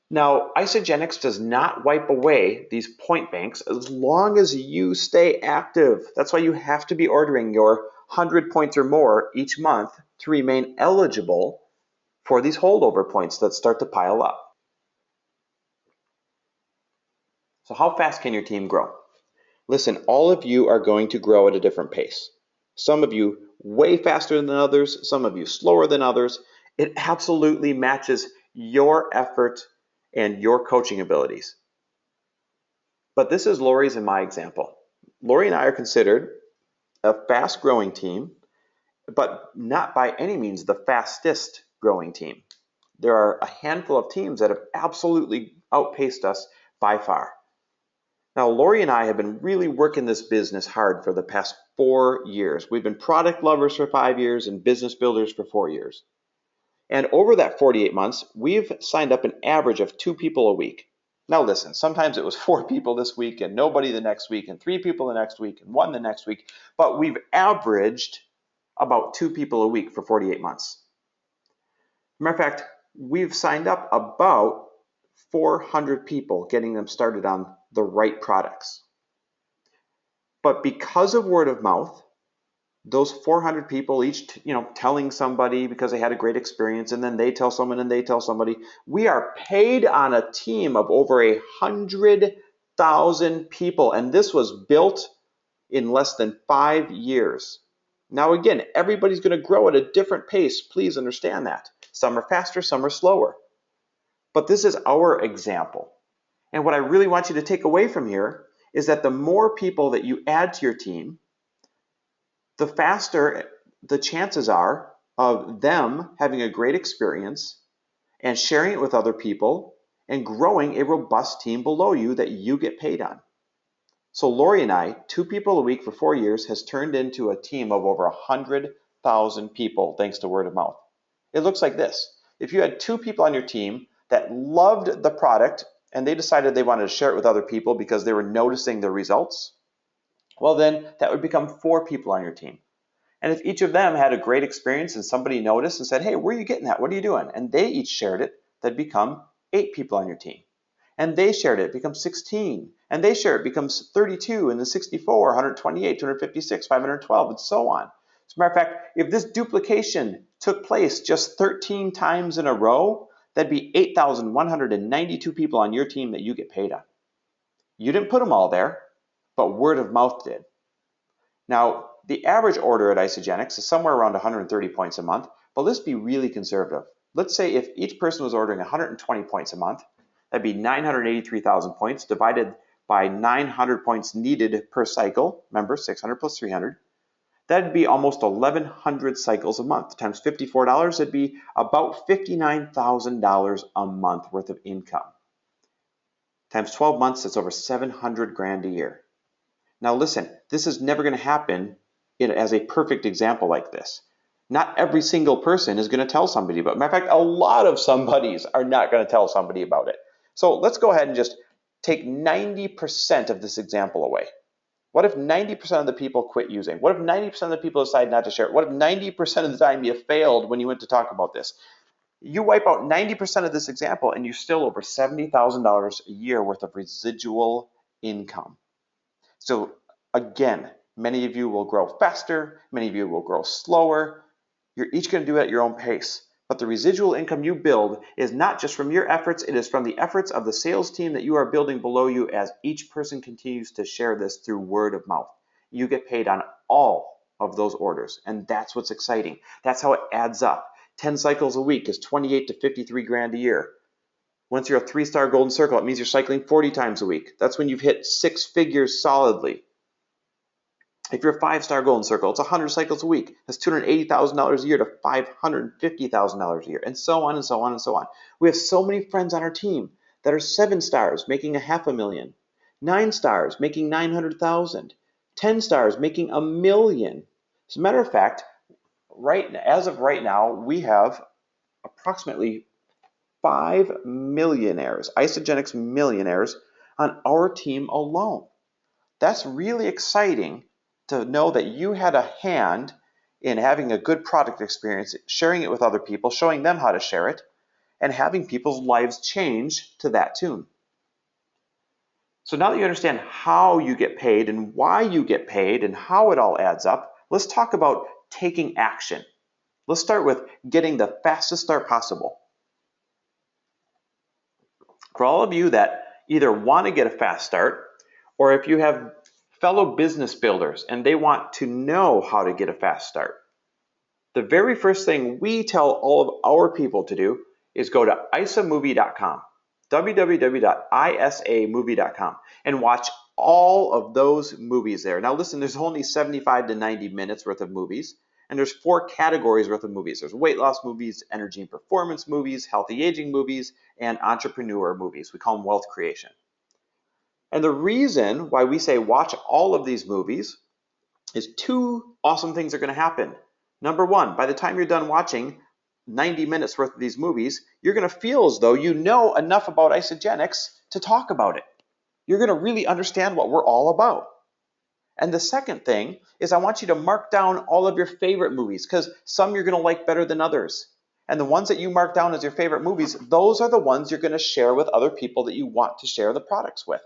Now, ISAGENIX does not wipe away these point banks as long as you stay active. That's why you have to be ordering your 100 points or more each month to remain eligible for these holdover points that start to pile up. So how fast can your team grow? Listen, all of you are going to grow at a different pace. Some of you way faster than others, some of you slower than others. It absolutely matches your effort and your coaching abilities. But this is Lori's and my example. Lori and I are considered a fast-growing team, but not by any means the fastest growing team. There are a handful of teams that have absolutely outpaced us by far. Now, Lori and I have been really working this business hard for the past 4 years. We've been product lovers for 5 years and business builders for 4 years. And over that 48 months, we've signed up an average of 2 people a week. Now listen, sometimes it was 4 people this week and nobody the next week and 3 people the next week and 1 the next week, but we've averaged about 2 people a week for 48 months. Matter of fact, we've signed up about 400 people, getting them started on the right products. But because of word of mouth, those 400 people each, telling somebody because they had a great experience, and then they tell someone and they tell somebody. We are paid on a team of over 100,000 people, and this was built in less than 5 years. Now again, everybody's going to grow at a different pace. Please understand that. Some are faster, some are slower. But this is our example. And what I really want you to take away from here is that the more people that you add to your team, the faster the chances are of them having a great experience and sharing it with other people and growing a robust team below you that you get paid on. So Lori and I, 2 people a week for 4 years, has turned into a team of over 100,000 people thanks to word of mouth. It looks like this. If you had 2 people on your team that loved the product and they decided they wanted to share it with other people because they were noticing the results, well then that would become 4 people on your team. And if each of them had a great experience and somebody noticed and said, hey, where are you getting that? What are you doing? And they each shared it, that'd become 8 people on your team. And they shared it, becomes 16. And they share it, becomes 32, and then 64, 128, 256, 512, and so on. As a matter of fact, if this duplication took place just 13 times in a row, that'd be 8,192 people on your team that you get paid on. You didn't put them all there, but word of mouth did. Now, the average order at ISAGENIX is somewhere around 130 points a month, but let's be really conservative. Let's say if each person was ordering 120 points a month, that'd be 983,000 points divided by 900 points needed per cycle. Remember, 600 plus 300. That'd be almost 1,100 cycles a month. Times $54, it'd be about $59,000 a month worth of income. Times 12 months, that's over 700 grand a year. Now listen, this is never going to happen as a perfect example like this. Not every single person is going to tell somebody about it. Matter of fact, a lot of somebodies are not going to tell somebody about it. So let's go ahead and just take 90% of this example away. What if 90% of the people quit using? What if 90% of the people decide not to share it? What if 90% of the time you failed when you went to talk about this? You wipe out 90% of this example and you're still over $70,000 a year worth of residual income. So again, many of you will grow faster, many of you will grow slower. You're each going to do it at your own pace. But the residual income you build is not just from your efforts, it is from the efforts of the sales team that you are building below you as each person continues to share this through word of mouth. You get paid on all of those orders, and that's what's exciting. That's how it adds up. 10 cycles a week is 28 to 53 grand a year. Once you're a 3-star golden circle, it means you're cycling 40 times a week. That's when you've hit 6 figures solidly. If you're a 5-star golden circle, it's 100 cycles a week. That's $280,000 a year to $550,000 a year, and so on and so on and so on. We have so many friends on our team that are 7 stars making $500,000, 9 stars making 900,000, 10 stars making $1 million. As a matter of fact, as of right now, we have approximately 5 millionaires, ISAGENIX millionaires, on our team alone. That's really exciting to know that you had a hand in having a good product experience, sharing it with other people, showing them how to share it, and having people's lives change to that tune. So now that you understand how you get paid and why you get paid and how it all adds up, let's talk about taking action. Let's start with getting the fastest start possible. For all of you that either want to get a fast start, or if you have fellow business builders and they want to know how to get a fast start, the very first thing we tell all of our people to do is go to isamovie.com, www.isamovie.com, and watch all of those movies there. Now listen, there's only 75 to 90 minutes worth of movies, and there's 4 categories worth of movies. There's weight loss movies, energy and performance movies, healthy aging movies, and entrepreneur movies. We call them wealth creation. And the reason why we say watch all of these movies is 2 awesome things are going to happen. Number 1, by the time you're done watching 90 minutes worth of these movies, you're going to feel as though you know enough about ISAGENIX to talk about it. You're going to really understand what we're all about. And the second thing is I want you to mark down all of your favorite movies, because some you're going to like better than others. And the ones that you mark down as your favorite movies, those are the ones you're going to share with other people that you want to share the products with.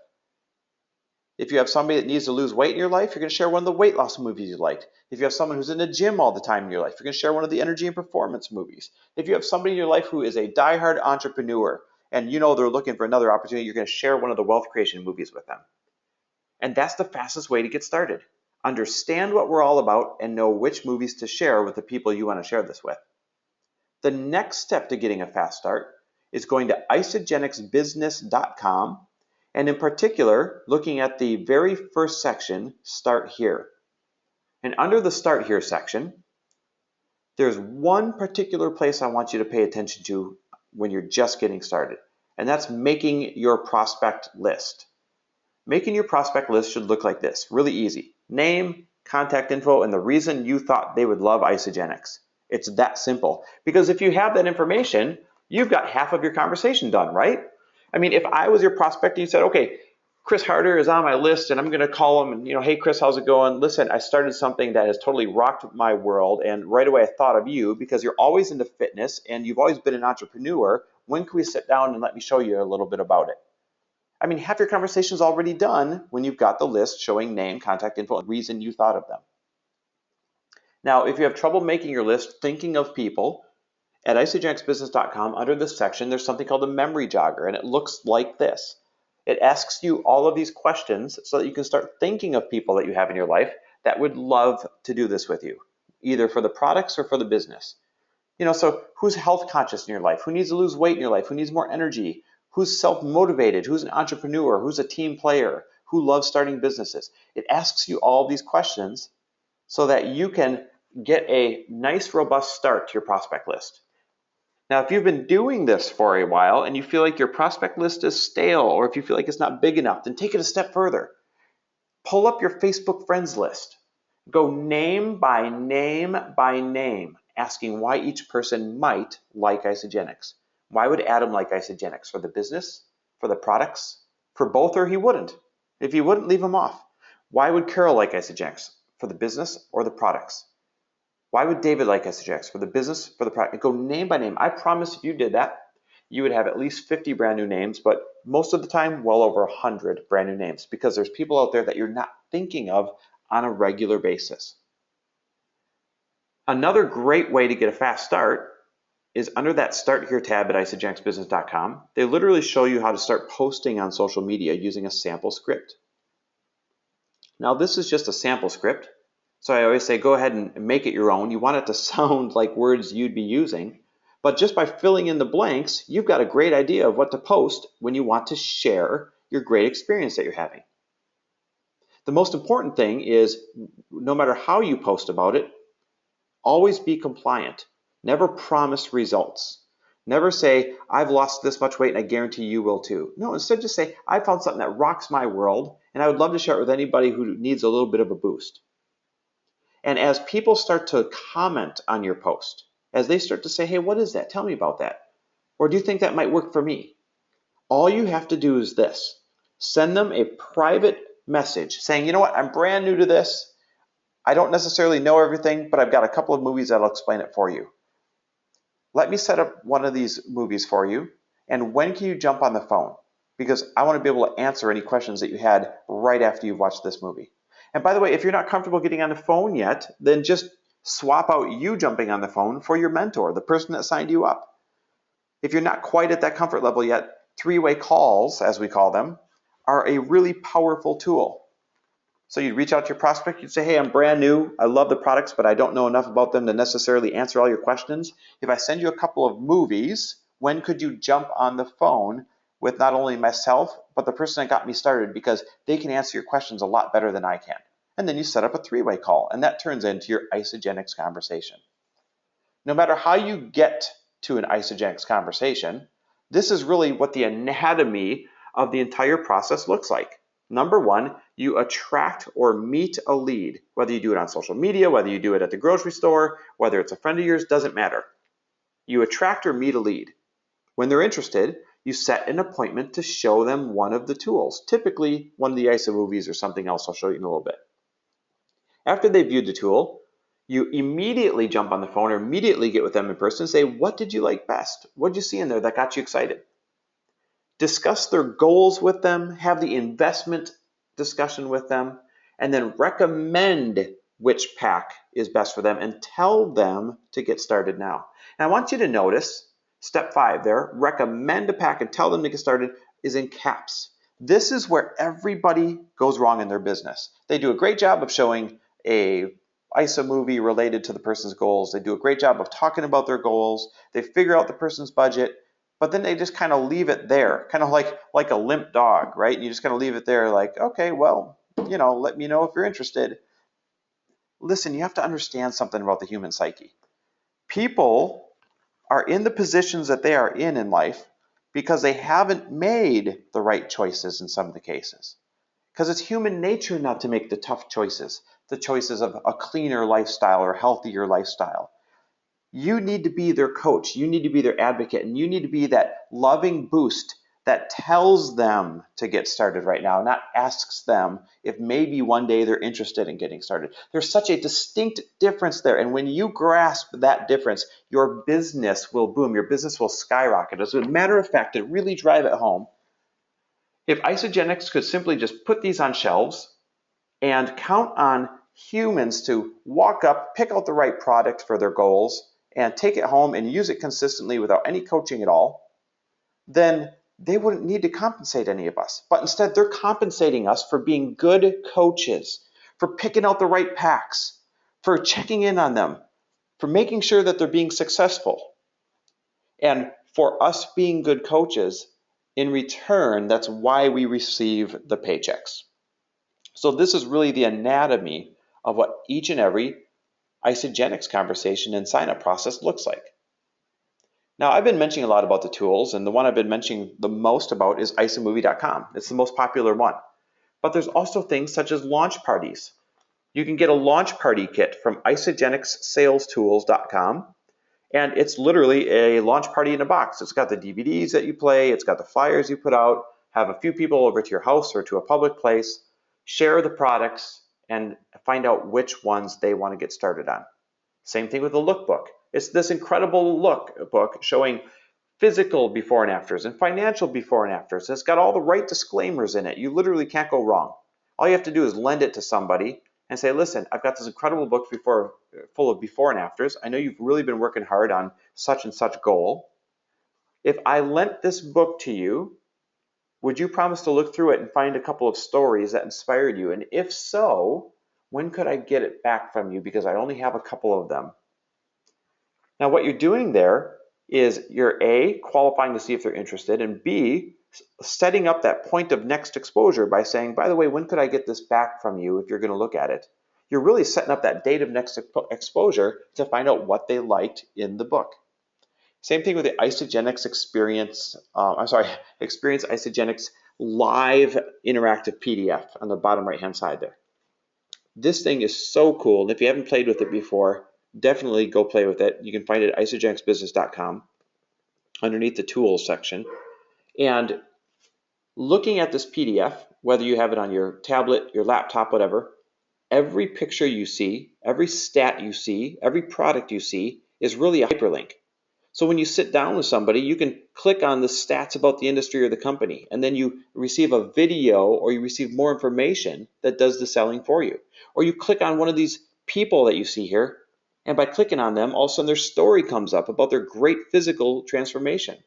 If you have somebody that needs to lose weight in your life, you're going to share one of the weight loss movies you liked. If you have someone who's in the gym all the time in your life, you're going to share one of the energy and performance movies. If you have somebody in your life who is a diehard entrepreneur and you know they're looking for another opportunity, you're going to share one of the wealth creation movies with them. And that's the fastest way to get started. Understand what we're all about and know which movies to share with the people you want to share this with. The next step to getting a fast start is going to isagenixbusiness.com and in particular, looking at the very first section, Start Here. And under the Start Here section, there's one particular place I want you to pay attention to when you're just getting started, and that's making your prospect list. Making your prospect list should look like this, really easy. Name, contact info, and the reason you thought they would love ISAGENIX. It's that simple. Because if you have that information, you've got half of your conversation done, right? I mean, if I was your prospect and you said, okay, Chris Harder is on my list and I'm going to call him and, hey, Chris, how's it going? Listen, I started something that has totally rocked my world and right away I thought of you because you're always into fitness and you've always been an entrepreneur. When can we sit down and let me show you a little bit about it? I mean, half your conversation is already done when you've got the list showing name, contact info, and reason you thought of them. Now, if you have trouble making your list, thinking of people, at isagenixbusiness.com, under this section, there's something called a memory jogger, and it looks like this. It asks you all of these questions so that you can start thinking of people that you have in your life that would love to do this with you, either for the products or for the business. So who's health conscious in your life? Who needs to lose weight in your life? Who needs more energy? Who's self-motivated? Who's an entrepreneur? Who's a team player? Who loves starting businesses? It asks you all these questions so that you can get a nice, robust start to your prospect list. Now, if you've been doing this for a while and you feel like your prospect list is stale, or if you feel like it's not big enough, then take it a step further. Pull up your Facebook friends list. Go name by name by name, asking why each person might like ISAGENIX. Why would Adam like ISAGENIX? For the business? For the products? For both, or he wouldn't? If he wouldn't, leave him off. Why would Carol like ISAGENIX? For the business or the products? Why would David like ISAGENIX? For the business, for the product? Go name by name. I promise if you did that, you would have at least 50 brand new names, but most of the time, well over 100 brand new names, because there's people out there that you're not thinking of on a regular basis. Another great way to get a fast start is under that Start Here tab at isagenixbusiness.com. They literally show you how to start posting on social media using a sample script. Now, this is just a sample script, so I always say go ahead and make it your own. You want it to sound like words you'd be using, but just by filling in the blanks, you've got a great idea of what to post when you want to share your great experience that you're having. The most important thing is, no matter how you post about it, always be compliant. Never promise results. Never say, I've lost this much weight and I guarantee you will too. No, instead just say, I found something that rocks my world and I would love to share it with anybody who needs a little bit of a boost. And as people start to comment on your post, as they start to say, hey, what is that? Tell me about that. Or do you think that might work for me? All you have to do is this. Send them a private message saying, you know what, I'm brand new to this. I don't necessarily know everything, but I've got a couple of movies that'll explain it for you. Let me set up one of these movies for you. And when can you jump on the phone? Because I want to be able to answer any questions that you had right after you've watched this movie. And by the way, if you're not comfortable getting on the phone yet, then just swap out you jumping on the phone for your mentor, the person that signed you up. If you're not quite at that comfort level yet, three-way calls, as we call them, are a really powerful tool. So you'd reach out to your prospect, you'd say, hey, I'm brand new, I love the products, but I don't know enough about them to necessarily answer all your questions. If I send you a couple of movies, when could you jump on the phone with not only myself, but the person that got me started, because they can answer your questions a lot better than I can. And then you set up a three-way call, and that turns into your ISAGENIX conversation. No matter how you get to an ISAGENIX conversation, this is really what the anatomy of the entire process looks like. Number one, you attract or meet a lead, whether you do it on social media, whether you do it at the grocery store, whether it's a friend of yours, doesn't matter. You attract or meet a lead. When they're interested, you set an appointment to show them one of the tools, typically one of the ISA movies or something else I'll show you in a little bit. After they've viewed the tool, you immediately jump on the phone or immediately get with them in person and say, what did you like best? What did you see in there that got you excited? Discuss their goals with them, have the investment discussion with them, and then recommend which pack is best for them and tell them to get started now. And I want you to notice step 5 there, recommend a pack and tell them to get started, is in caps. This is where everybody goes wrong in their business. They do a great job of showing a ISA movie related to the person's goals. They do a great job of talking about their goals. They figure out the person's budget, but then they just kind of leave it there, kind of like a limp dog, right? And you just kind of leave it there like, okay, well, let me know if you're interested. Listen, you have to understand something about the human psyche. People are in the positions that they are in life because they haven't made the right choices in some of the cases. Because it's human nature not to make the tough choices, the choices of a cleaner lifestyle or healthier lifestyle. You need to be their coach, you need to be their advocate, and you need to be that loving boost that tells them to get started right now, not asks them if maybe one day they're interested in getting started. There's such a distinct difference there, and when you grasp that difference, your business will boom, your business will skyrocket. As a matter of fact, to really drive it home, if ISAGENIX could simply just put these on shelves and count on humans to walk up, pick out the right product for their goals, and take it home and use it consistently without any coaching at all, then they wouldn't need to compensate any of us. But instead, they're compensating us for being good coaches, for picking out the right packs, for checking in on them, for making sure that they're being successful. And for us being good coaches, in return, that's why we receive the paychecks. So this is really the anatomy of what each and every ISAGENIX conversation and sign-up process looks like. Now, I've been mentioning a lot about the tools, and the one I've been mentioning the most about is isamovie.com. It's the most popular one. But there's also things such as launch parties. You can get a launch party kit from isagenixsalestools.com, and it's literally a launch party in a box. It's got the DVDs that you play, it's got the flyers you put out, have a few people over to your house or to a public place, share the products, and find out which ones they want to get started on. Same thing with the lookbook. It's this incredible lookbook showing physical before and afters and financial before and afters. It's got all the right disclaimers in it. You literally can't go wrong. All you have to do is lend it to somebody and say, listen, I've got this incredible book full of before and afters. I know you've really been working hard on such and such goal. If I lent this book to you, would you promise to look through it and find a couple of stories that inspired you? And if so, when could I get it back from you? Because I only have a couple of them. Now, what you're doing there is you're A, qualifying to see if they're interested, and B, setting up that point of next exposure by saying, by the way, when could I get this back from you if you're going to look at it? You're really setting up that date of next exposure to find out what they liked in the book. Same thing with the ISAGENIX Experience ISAGENIX Live Interactive PDF on the bottom right-hand side there. This thing is so cool, and if you haven't played with it before, definitely go play with it. You can find it at isagenixbusiness.com underneath the tools section. And looking at this PDF, whether you have it on your tablet, your laptop, whatever, every picture you see, every stat you see, every product you see is really a hyperlink. So when you sit down with somebody, you can click on the stats about the industry or the company, and then you receive a video or you receive more information that does the selling for you. Or you click on one of these people that you see here, and by clicking on them, all of a sudden their story comes up about their great physical transformation.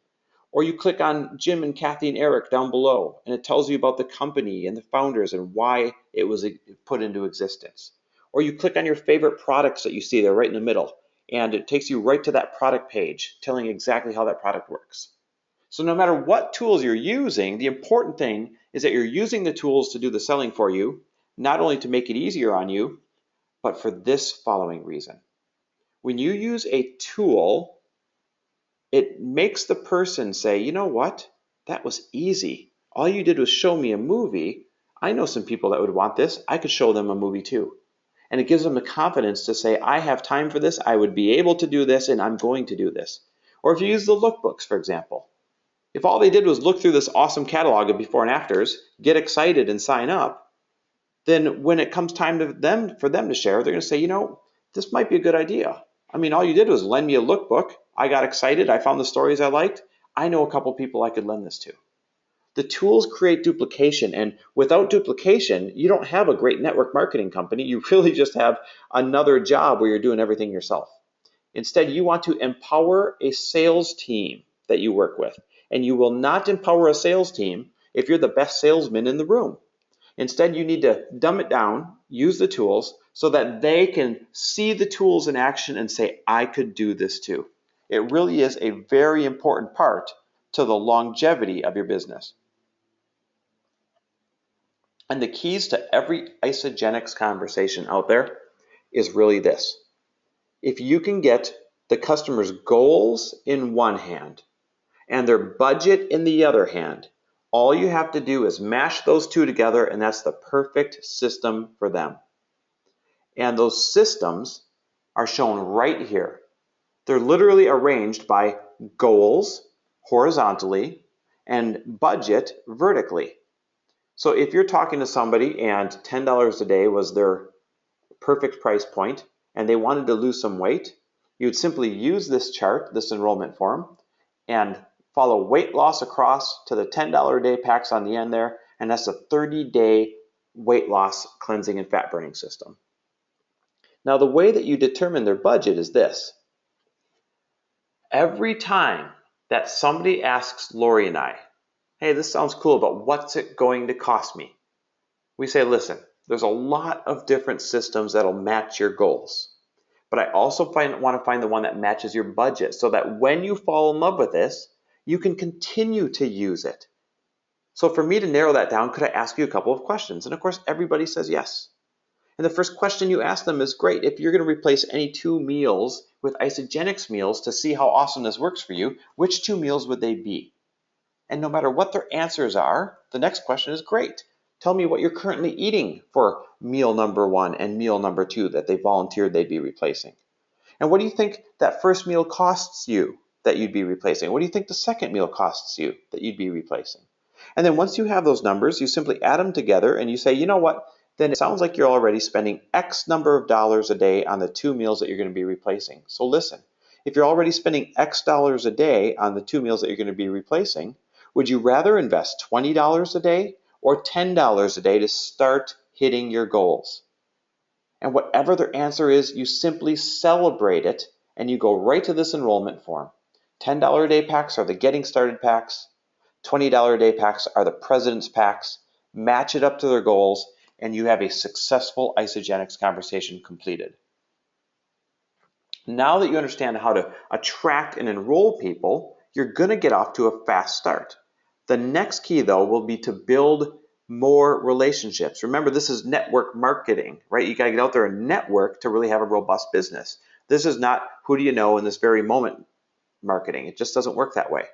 Or you click on Jim and Kathy and Eric down below, and it tells you about the company and the founders and why it was put into existence. Or you click on your favorite products that you see there right in the middle, and it takes you right to that product page, telling exactly how that product works. So no matter what tools you're using, the important thing is that you're using the tools to do the selling for you, not only to make it easier on you, but for this following reason. When you use a tool, it makes the person say, you know what? That was easy. All you did was show me a movie. I know some people that would want this. I could show them a movie too. And it gives them the confidence to say, I have time for this. I would be able to do this, and I'm going to do this. Or if you use the lookbooks, for example, if all they did was look through this awesome catalog of before and afters, get excited and sign up, then when it comes time for them to share, they're going to say, you know, this might be a good idea. I mean, all you did was lend me a lookbook. I got excited. I found the stories I liked. I know a couple people I could lend this to. The tools create duplication, and without duplication, you don't have a great network marketing company. You really just have another job where you're doing everything yourself. Instead, you want to empower a sales team that you work with, and you will not empower a sales team if you're the best salesman in the room. Instead, you need to dumb it down, use the tools so that they can see the tools in action and say, I could do this too. It really is a very important part to the longevity of your business. And the keys to every ISAGENIX conversation out there is really this. If you can get the customer's goals in one hand and their budget in the other hand, all you have to do is mash those two together, and that's the perfect system for them. And those systems are shown right here. They're literally arranged by goals horizontally and budget vertically. So if you're talking to somebody and $10 a day was their perfect price point and they wanted to lose some weight, you'd simply use this chart, this enrollment form, and follow weight loss across to the $10 a day packs on the end there, and that's a 30-day weight loss cleansing and fat burning system. Now, the way that you determine their budget is this. Every time that somebody asks Lori and I, hey, this sounds cool, but what's it going to cost me? We say, listen, there's a lot of different systems that'll match your goals. But I also want to find the one that matches your budget so that when you fall in love with this, you can continue to use it. So for me to narrow that down, could I ask you a couple of questions? And of course, everybody says yes. And the first question you ask them is, great, if you're going to replace any 2 meals with ISAGENIX meals to see how awesome this works for you, which 2 meals would they be? And no matter what their answers are, the next question is, great, tell me what you're currently eating for meal number 1 and meal number 2 that they volunteered they'd be replacing. And what do you think that first meal costs you that you'd be replacing? What do you think the second meal costs you that you'd be replacing? And then once you have those numbers, you simply add them together and you say, you know what? Then it sounds like you're already spending X number of dollars a day on the 2 meals that you're going to be replacing. So listen, if you're already spending X dollars a day on the 2 meals that you're going to be replacing, would you rather invest $20 a day or $10 a day to start hitting your goals? And whatever their answer is, you simply celebrate it and you go right to this enrollment form. $10 a day packs are the getting started packs. $20 a day packs are the president's packs. Match it up to their goals, and you have a successful ISAGENIX conversation completed. Now that you understand how to attract and enroll people, you're going to get off to a fast start. The next key, though, will be to build more relationships. Remember, this is network marketing, right? You got to get out there and network to really have a robust business. This is not who do you know in this very moment marketing. It just doesn't work that way.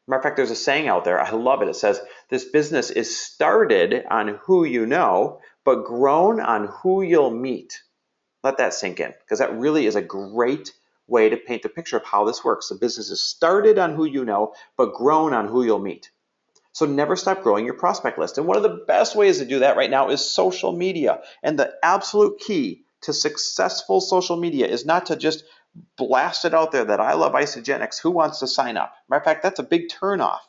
Matter of fact, there's a saying out there, I love it. It says, this business is started on who you know, but grown on who you'll meet. Let that sink in, because that really is a great way to paint the picture of how this works. The business is started on who you know, but grown on who you'll meet. So never stop growing your prospect list. And one of the best ways to do that right now is social media. And the absolute key to successful social media is not to just blast it out there that I love ISAGENIX, who wants to sign up? Matter of fact, that's a big turnoff.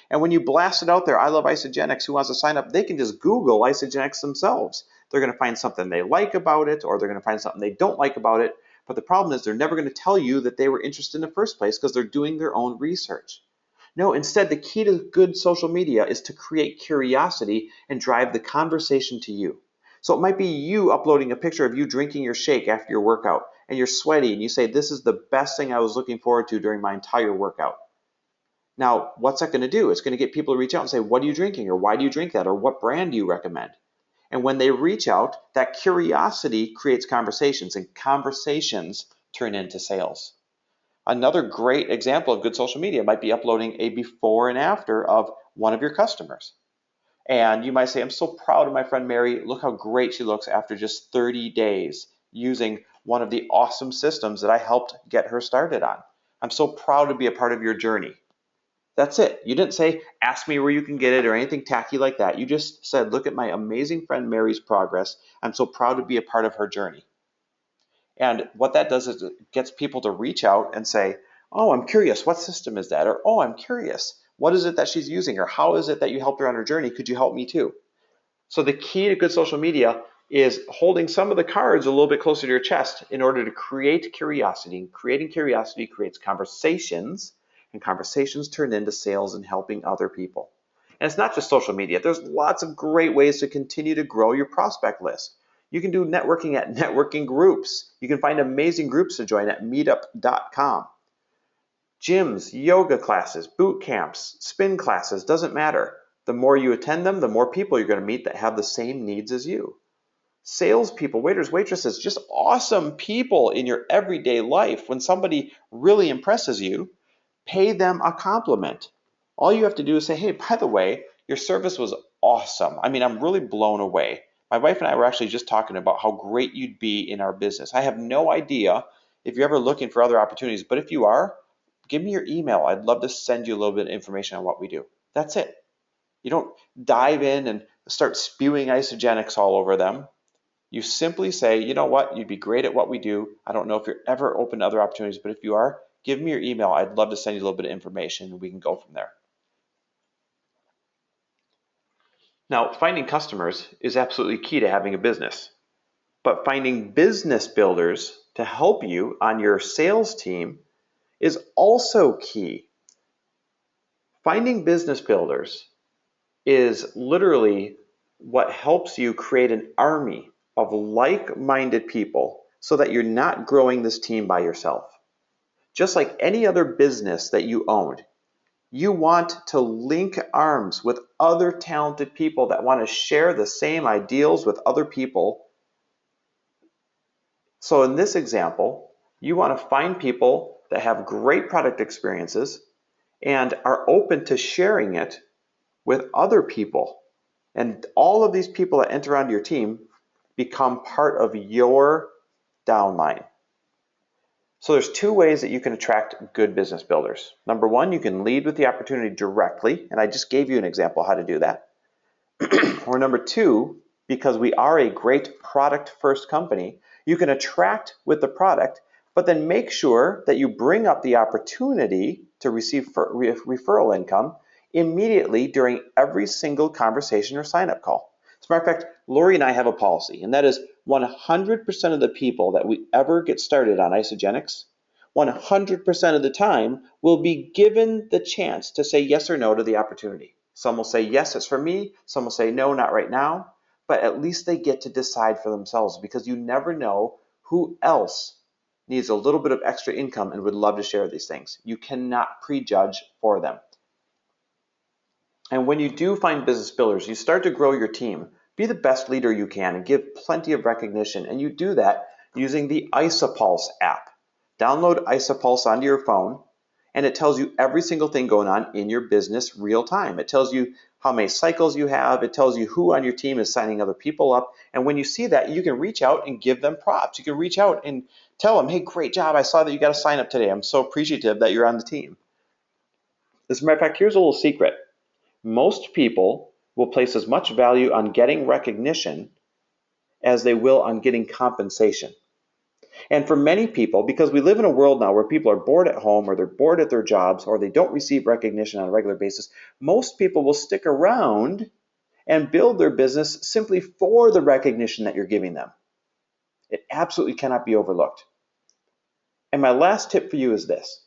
And when you blast it out there, I love ISAGENIX, who wants to sign up? They can just Google ISAGENIX themselves. They're going to find something they like about it, or they're going to find something they don't like about it. But the problem is they're never going to tell you that they were interested in the first place because they're doing their own research. No, instead, the key to good social media is to create curiosity and drive the conversation to you. So it might be you uploading a picture of you drinking your shake after your workout, and you're sweaty, and you say, this is the best thing I was looking forward to during my entire workout. Now, what's that going to do? It's going to get people to reach out and say, what are you drinking? Or why do you drink that? Or what brand do you recommend? And when they reach out, that curiosity creates conversations, and conversations turn into sales. Another great example of good social media might be uploading a before and after of one of your customers. And you might say, I'm so proud of my friend Mary. Look how great she looks after just 30 days using one of the awesome systems that I helped get her started on. I'm so proud to be a part of your journey. That's it. You didn't say, ask me where you can get it or anything tacky like that. You just said, look at my amazing friend Mary's progress. I'm so proud to be a part of her journey. And what that does is it gets people to reach out and say, oh, I'm curious, what system is that? Or, oh, I'm curious, What is it that she's using, or how is it that you helped her on her journey? Could you help me too? So the key to good social media is holding some of the cards a little bit closer to your chest in order to create curiosity. Creating curiosity creates conversations, and conversations turn into sales and helping other people. And it's not just social media. There's lots of great ways to continue to grow your prospect list. You can do networking at networking groups. You can find amazing groups to join at meetup.com. Gyms, yoga classes, boot camps, spin classes, doesn't matter. The more you attend them, the more people you're going to meet that have the same needs as you. Salespeople, waiters, waitresses, just awesome people in your everyday life. When somebody really impresses you, pay them a compliment. All you have to do is say, hey, by the way, your service was awesome. I mean, I'm really blown away. My wife and I were actually just talking about how great you'd be in our business. I have no idea if you're ever looking for other opportunities, but if you are, give me your email. I'd love to send you a little bit of information on what we do. That's it. You don't dive in and start spewing ISAGENIX all over them. You simply say, you know what, you'd be great at what we do. I don't know if you're ever open to other opportunities, but if you are, give me your email. I'd love to send you a little bit of information and we can go from there. Now, finding customers is absolutely key to having a business, but finding business builders to help you on your sales team is also key. Finding business builders is literally what helps you create an army of like-minded people so that you're not growing this team by yourself. Just like any other business that you owned, you want to link arms with other talented people that want to share the same ideals with other people. So in this example, you want to find people that have great product experiences and are open to sharing it with other people. And all of these people that enter onto your team become part of your downline. So there's two ways that you can attract good business builders. Number one, you can lead with the opportunity directly, and I just gave you an example how to do that. Or number two, because we are a great product-first company, you can attract with the product, but then make sure that you bring up the opportunity to receive referral income immediately during every single conversation or sign-up call. As a matter of fact, Lori and I have a policy, and that is 100% of the people that we ever get started on ISAGENIX, 100% of the time will be given the chance to say yes or no to the opportunity. Some will say, yes, it's for me. Some will say, no, not right now. But at least they get to decide for themselves, because you never know who else needs a little bit of extra income and would love to share these things. You cannot prejudge for them. And when you do find business builders, you start to grow your team. Be the best leader you can and give plenty of recognition. And you do that using the ISAPulse app. Download ISAPulse onto your phone, and it tells you every single thing going on in your business real time. It tells you how many cycles you have. It tells you who on your team is signing other people up. And when you see that, you can reach out and give them props. You can reach out and tell them, hey, great job. I saw that you got a sign up today. I'm so appreciative that you're on the team. As a matter of fact, here's a little secret. Most people will place as much value on getting recognition as they will on getting compensation. And for many people, because we live in a world now where people are bored at home, or they're bored at their jobs, or they don't receive recognition on a regular basis, most people will stick around and build their business simply for the recognition that you're giving them. It absolutely cannot be overlooked. And my last tip for you is this.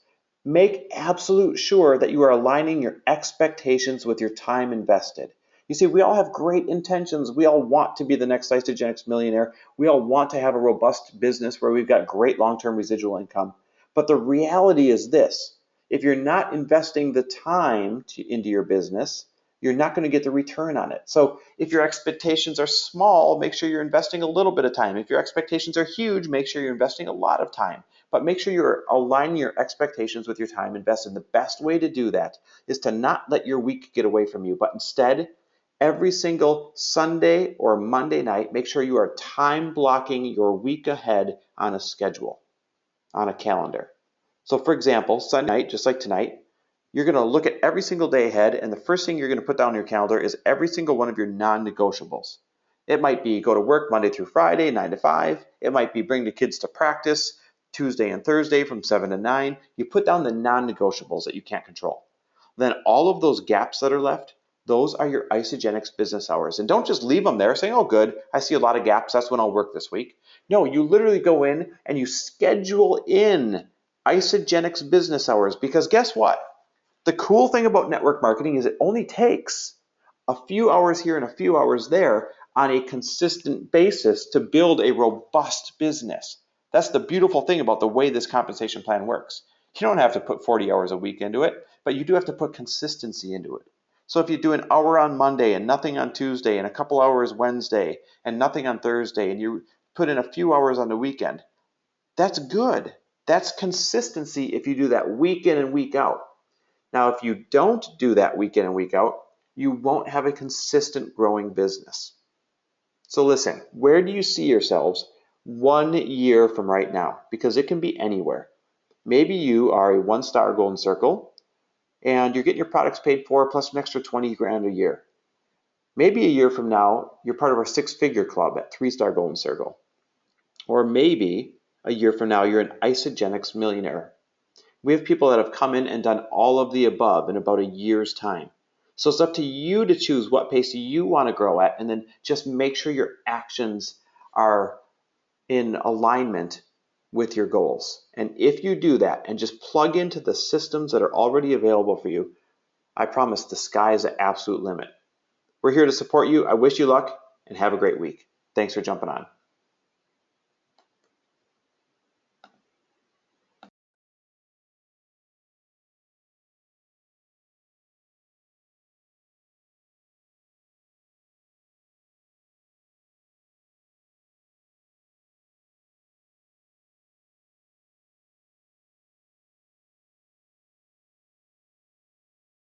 Make absolute sure that you are aligning your expectations with your time invested. You see, we all have great intentions. We all want to be the next ISAGENIX millionaire. We all want to have a robust business where we've got great long-term residual income. But the reality is this. If you're not investing the time into your business, you're not going to get the return on it. So if your expectations are small, make sure you're investing a little bit of time. If your expectations are huge, make sure you're investing a lot of time. But make sure you're aligning your expectations with your time invested. The best way to do that is to not let your week get away from you, but instead, every single Sunday or Monday night, make sure you are time blocking your week ahead on a schedule, on a calendar. So for example, Sunday night, just like tonight, you're going to look at every single day ahead, and the first thing you're going to put down on your calendar is every single one of your non-negotiables. It might be go to work Monday through Friday, 9 to 5. It might be bring the kids to practice Tuesday and Thursday from 7 to 9. You put down the non-negotiables that you can't control. then all of those gaps that are left, those are your ISAGENIX business hours. And don't just leave them there saying, oh, good, I see a lot of gaps, that's when I'll work this week. No, you literally go in and you schedule in ISAGENIX business hours, because guess what? The cool thing about network marketing is it only takes a few hours here and a few hours there on a consistent basis to build a robust business. That's the beautiful thing about the way this compensation plan works. You don't have to put 40 hours a week into it, but you do have to put consistency into it. So if you do an hour on Monday and nothing on Tuesday and a couple hours Wednesday and nothing on Thursday, and you put in a few hours on the weekend, that's good. That's consistency if you do that week in and week out. Now, if you don't do that week in and week out, you won't have a consistent growing business. So listen, where do you see yourselves 1 year from right now? Because it can be anywhere. Maybe you are a 1-star golden circle and you're getting your products paid for plus an extra 20 grand a year. Maybe a year from now, you're part of our 6-figure club at 3-star golden circle. Or maybe a year from now, you're an ISAGENIX millionaire. We have people that have come in and done all of the above in about a year's time. So it's up to you to choose what pace you want to grow at, and then just make sure your actions are in alignment with your goals. And if you do that and just plug into the systems that are already available for you, I promise the sky is the absolute limit. We're here to support you. I wish you luck and have a great week. Thanks for jumping on.